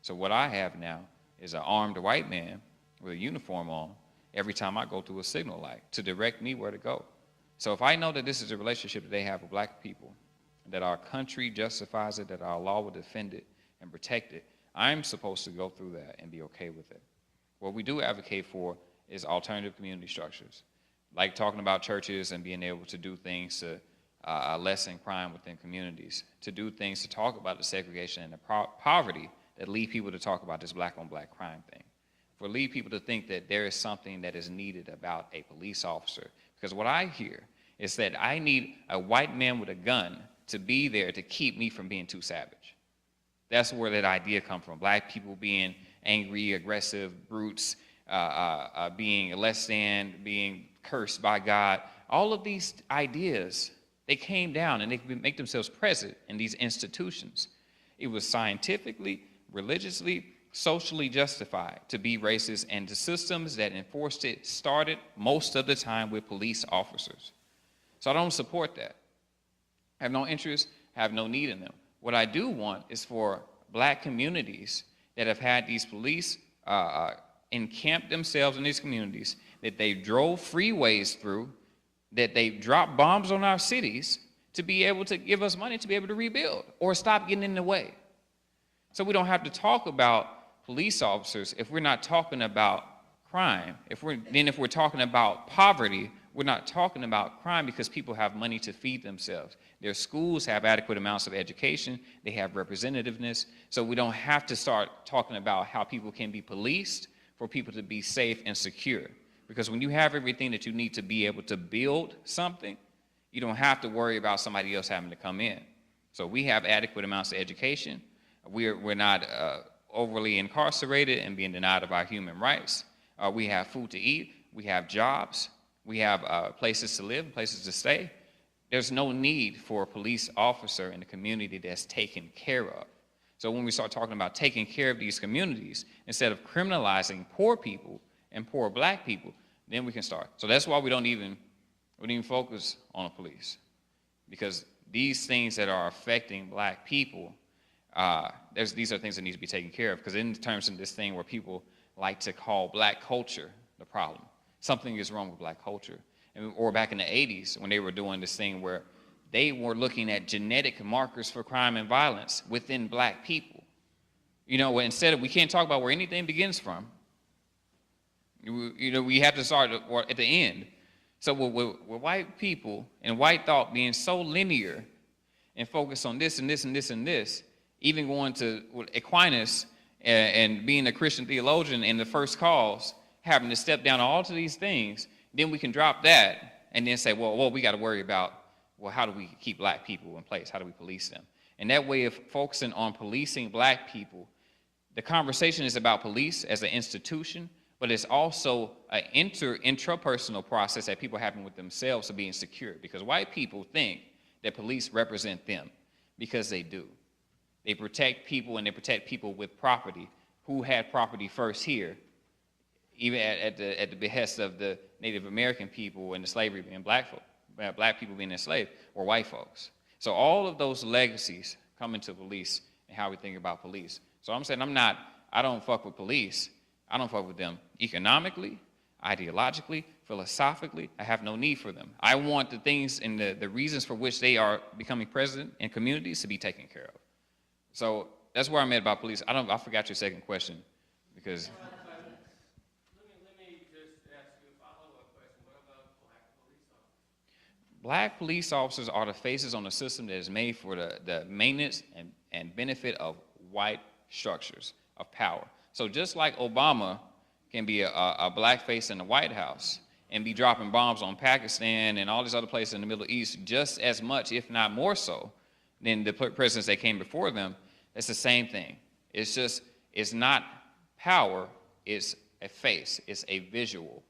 So what I have now is an armed white man with a uniform on every time I go through a signal light to direct me where to go. So if I know that this is a relationship that they have with black people, that our country justifies it, that our law will defend it and protect it, I'm supposed to go through that and be okay with it. What we do advocate for is alternative community structures, like talking about churches and being able to do things to lessen crime within communities, to do things to talk about the segregation and the poverty that lead people to talk about this black-on-black crime thing, for lead people to think that there is something that is needed about a police officer. Because what I hear is that I need a white man with a gun to be there to keep me from being too savage. That's where that idea comes from. Black people being angry, aggressive, brutes, being less than, being cursed by God. All of these ideas, they came down and they make themselves present in these institutions. It was scientifically, religiously, socially justified to be racist, and the systems that enforced it started most of the time with police officers. So I don't support that. I have no interest, have no need in them. What I do want is for black communities that have had these police encamp themselves in these communities, that they drove freeways through, that they dropped bombs on our cities, to be able to give us money to be able to rebuild or stop getting in the way. So we don't have to talk about police officers if we're not talking about crime. If we're talking about poverty, we're not talking about crime because people have money to feed themselves. Their schools have adequate amounts of education. They have representativeness. So we don't have to start talking about how people can be policed for people to be safe and secure. Because when you have everything that you need to be able to build something, you don't have to worry about somebody else having to come in. So we have adequate amounts of education. We're not overly incarcerated and being denied of our human rights. We have food to eat. We have jobs. We have places to live, places to stay. There's no need for a police officer in the community that's taken care of. So when we start talking about taking care of these communities, instead of criminalizing poor people and poor black people, then we can start. So that's why we don't even focus on the police, because these things that are affecting black people, these are things that need to be taken care of. Because in terms of this thing where people like to call black culture the problem, something is wrong with black culture. Or back in the 80s when they were doing this thing where they were looking at genetic markers for crime and violence within black people. You know, instead of, we can't talk about where anything begins from. You know, we have to start at the end. So with white people and white thought being so linear and focused on this and this and this and this, even going to Aquinas and being a Christian theologian in the first cause, having to step down all to these things, then we can drop that and then say, well, we got to worry about, well, how do we keep black people in place? How do we police them? And that way of focusing on policing black people, the conversation is about police as an institution, but it's also an intrapersonal process that people are having with themselves of being secure. Because white people think that police represent them, because they do. They protect people, and they protect people with property. Who had property first here, even at the behest of the Native American people and the slavery being black people being enslaved, or white folks. So all of those legacies come into police and how we think about police. So I'm saying I don't fuck with police. I don't fuck with them economically, ideologically, philosophically. I have no need for them. I want the things and the reasons for which they are becoming present in communities to be taken care of. So that's where I'm at about police. I forgot your second question, because. Let me just ask you a follow-up question. What about black police officers? Black police officers are the faces on the system that is made for the maintenance and benefit of white structures of power. So just like Obama can be a black face in the White House and be dropping bombs on Pakistan and all these other places in the Middle East just as much, if not more so, than the presidents that came before them, it's the same thing. It's not power, it's a face, it's a visual.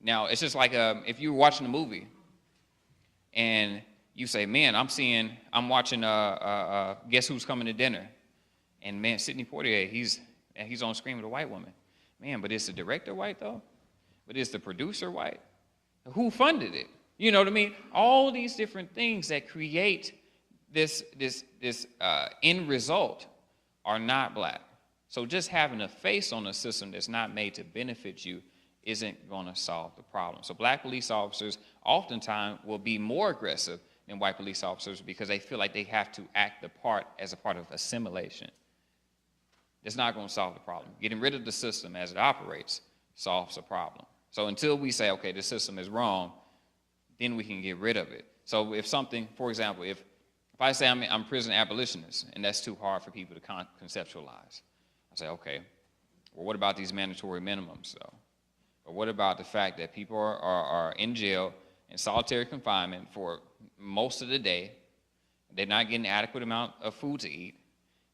Now, it's just like if you were watching a movie and you say, man, I'm watching Guess Who's Coming to Dinner? And man, Sidney Poitier, he's on screen with a white woman. Man, but is the director white though? But is the producer white? Who funded it? You know what I mean? All these different things that create this end result are not black. So just having a face on a system that's not made to benefit you isn't going to solve the problem. So black police officers oftentimes will be more aggressive than white police officers because they feel like they have to act the part as a part of assimilation. It's not going to solve the problem. Getting rid of the system as it operates solves the problem. So until we say, okay, this system is wrong, then we can get rid of it. So if something, for example, if I say I'm prison abolitionist and that's too hard for people to conceptualize, I say, okay, well, what about these mandatory minimums, though? Or what about the fact that people are in jail in solitary confinement for most of the day? They're not getting adequate amount of food to eat.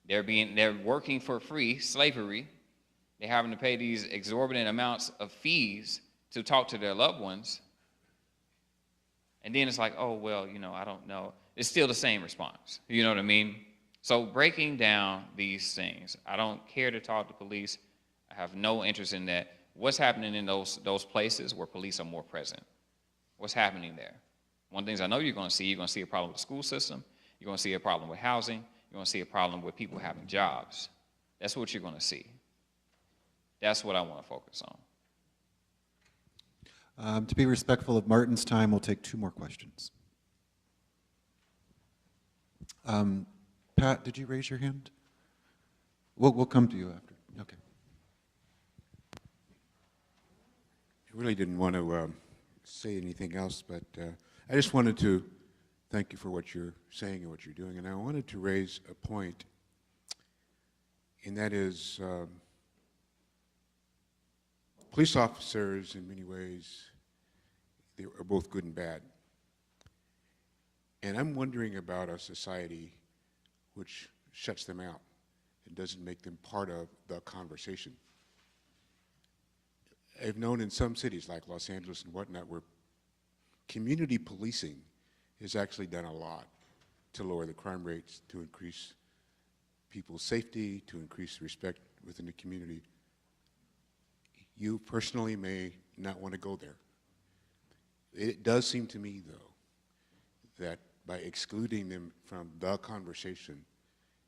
They're working for free, slavery. They're having to pay these exorbitant amounts of fees to talk to their loved ones. And then it's like, oh, well, you know, I don't know. It's still the same response. You know what I mean? So breaking down these things, I don't care to talk to police. I have no interest in that. What's happening in those places where police are more present? What's happening there? One of the things I know you're going to see a problem with the school system. You're going to see a problem with housing. You're going to see a problem with people having jobs. That's what you're going to see. That's what I want to focus on. To be respectful of Martin's time, we'll take 2 more questions. Pat, did you raise your hand? We'll come to you after. Okay. I really didn't want to say anything else, but I just wanted to thank you for what you're saying and what you're doing. And I wanted to raise a point, and that is police officers, in many ways, they are both good and bad. And I'm wondering about a society which shuts them out and doesn't make them part of the conversation. I've known in some cities like Los Angeles and whatnot where community policing has actually done a lot to lower the crime rates, to increase people's safety, to increase respect within the community. You personally may not want to go there. It does seem to me, though, that by excluding them from the conversation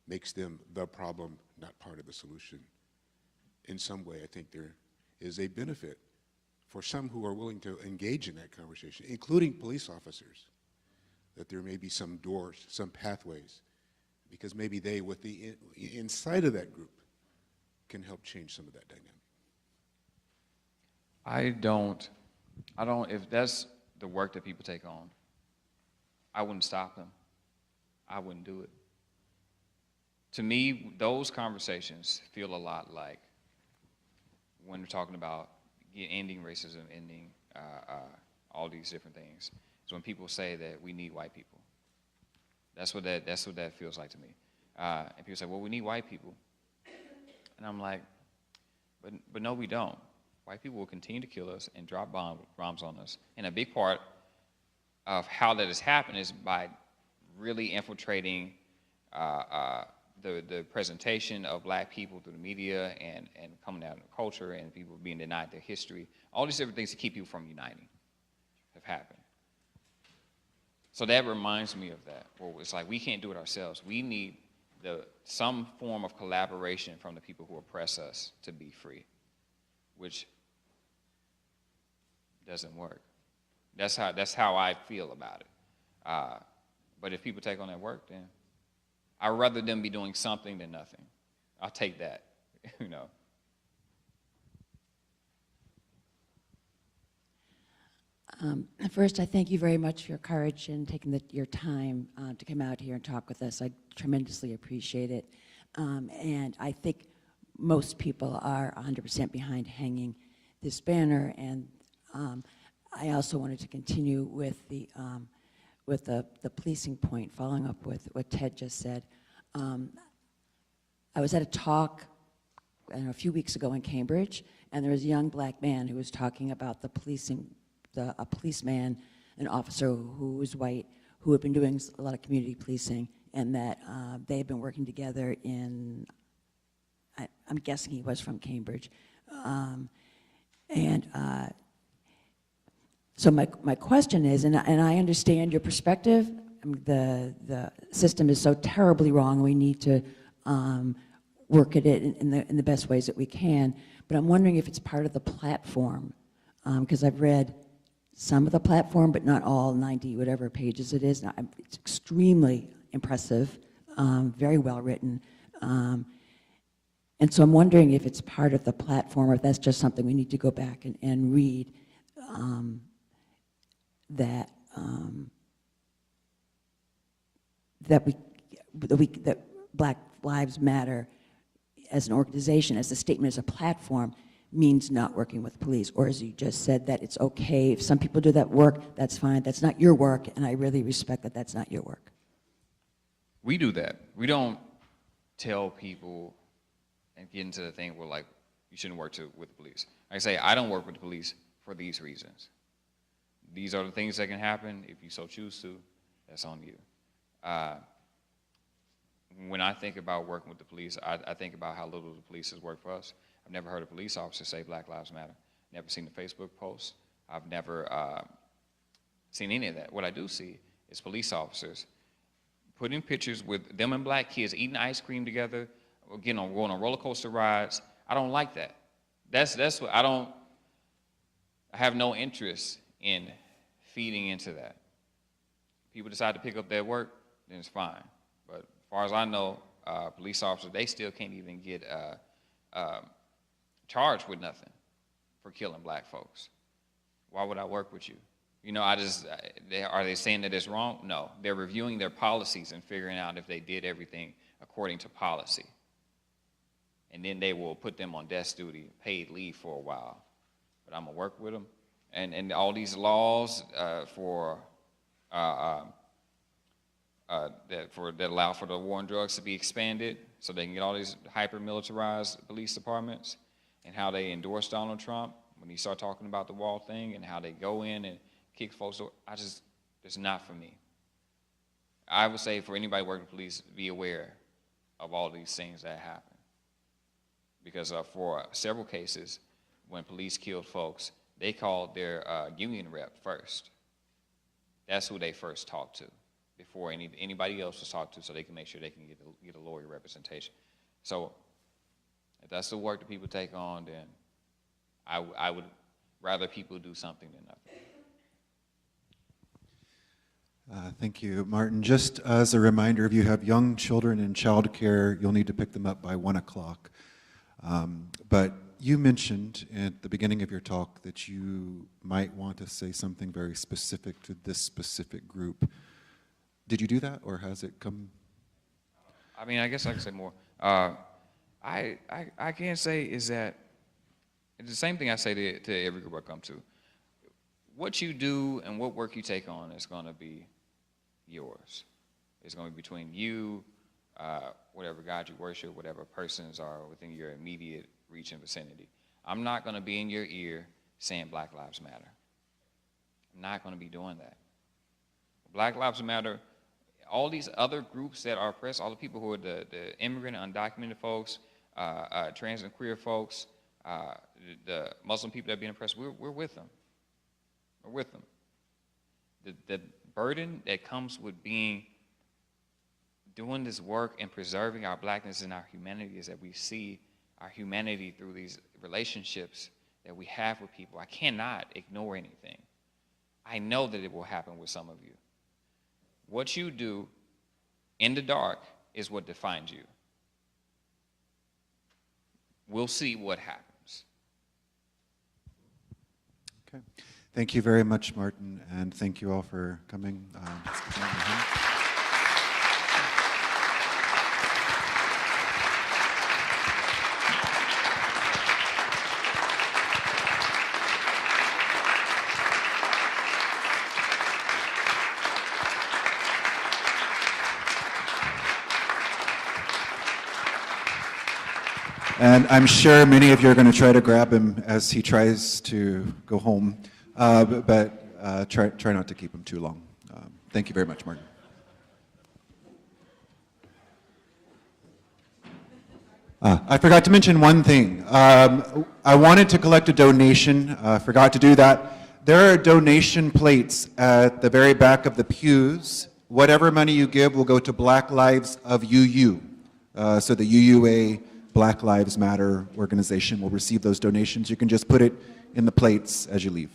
makes them the problem, not part of the solution. In some way, I think there is a benefit for some who are willing to engage in that conversation, including police officers, that there may be some doors, some pathways, because maybe they, with the inside of that group, can help change some of that dynamic. If that's the work that people take on, I wouldn't stop them. I wouldn't do it. To me, those conversations feel a lot like when we're talking about ending racism, ending all these different things. It's when people say that we need white people. That's what that feels like to me. And people say, well, we need white people. And I'm like, but no, we don't. White people will continue to kill us and drop bombs on us. And a big part of how that has happened is by really infiltrating the presentation of black people through the media and coming out in the culture and people being denied their history. All these different things to keep people from uniting have happened. So that reminds me of that, where it's like we can't do it ourselves. We need some form of collaboration from the people who oppress us to be free, which doesn't work. That's how I feel about it. But if people take on that work, then I'd rather them be doing something than nothing. I'll take that, you know. First, I thank you very much for your courage and taking your time to come out here and talk with us. I tremendously appreciate it. And I think most people are 100% behind hanging this banner. And I also wanted to continue with the policing point, following up with what Ted just said. I was at a talk a few weeks ago in Cambridge, and there was a young black man who was talking about the policing, a policeman, an officer who was white, who had been doing a lot of community policing, and that they had been working together in, I'm guessing he was from Cambridge. So my question is, and I understand your perspective, I mean, the system is so terribly wrong, we need to work at it in the best ways that we can, but I'm wondering if it's part of the platform, because I've read some of the platform, but not all 90 whatever pages it is. Now, it's extremely impressive, very well written, and so I'm wondering if it's part of the platform or if that's just something we need to go back and read, that Black Lives Matter as an organization, as a statement, as a platform, means not working with police, or as you just said, that it's okay if some people do that work, that's fine, that's not your work, and I really respect that that's not your work. We do that. We don't tell people and get into the thing where, like, you shouldn't work with the police. Like I say, I don't work with the police for these reasons. These are the things that can happen. If you so choose to, that's on you. When I think about working with the police, I think about how little the police has worked for us. I've never heard a police officer say Black Lives Matter. Never seen a Facebook post. I've never seen any of that. What I do see is police officers putting pictures with them and black kids eating ice cream together, or going on roller coaster rides. I don't like that. That's what I have no interest in feeding into that. People decide to pick up their work, then it's fine. But as far as I know, police officers, they still can't even get charged with nothing for killing black folks. Why would I work with you? You know, are they saying that it's wrong? No. They're reviewing their policies and figuring out if they did everything according to policy. And then they will put them on desk duty, paid leave for a while. But I'm going to work with them. And all these laws that allow for the war on drugs to be expanded so they can get all these hyper-militarized police departments, and how they endorse Donald Trump when he started talking about the wall thing, and how they go in and kick folks. It's not for me. I would say for anybody working with police, be aware of all these things that happen. Because for several cases, when police killed folks, they called their union rep first. That's who they first talked to before anybody else was talked to, so they can make sure they can get a lawyer representation. So if that's the work that people take on, then I would rather people do something than nothing. Thank you, Martin. Just as a reminder, if you have young children in childcare, you'll need to pick them up by 1 o'clock. But you mentioned at the beginning of your talk that you might want to say something very specific to this specific group. Did you do that, or has it come? I mean, I guess I can say more. I can say is that it's the same thing I say to every group I come to. What you do and what work you take on is going to be yours. It's going to be between you, whatever God you worship, whatever persons are within your immediate reach and vicinity. I'm not going to be in your ear saying Black Lives Matter. I'm not going to be doing that. Black Lives Matter, all these other groups that are oppressed, all the people who are the immigrant, undocumented folks, trans and queer folks, the Muslim people that are being oppressed, we're with them. We're with them. The burden that comes with doing this work and preserving our blackness and our humanity is that we see our humanity through these relationships that we have with people. I cannot ignore anything. I know that it will happen with some of you. What you do in the dark is what defines you. We'll see what happens. Okay. Thank you very much, Martin, and thank you all for coming. And I'm sure many of you are going to try to grab him as he tries to go home, but try not to keep him too long. Thank you very much, Martin. I forgot to mention one thing. I wanted to collect a donation, forgot to do that. There are donation plates at the very back of the pews. Whatever money you give will go to Black Lives of UU. So the UUA Black Lives Matter organization will receive those donations. You can just put it in the plates as you leave.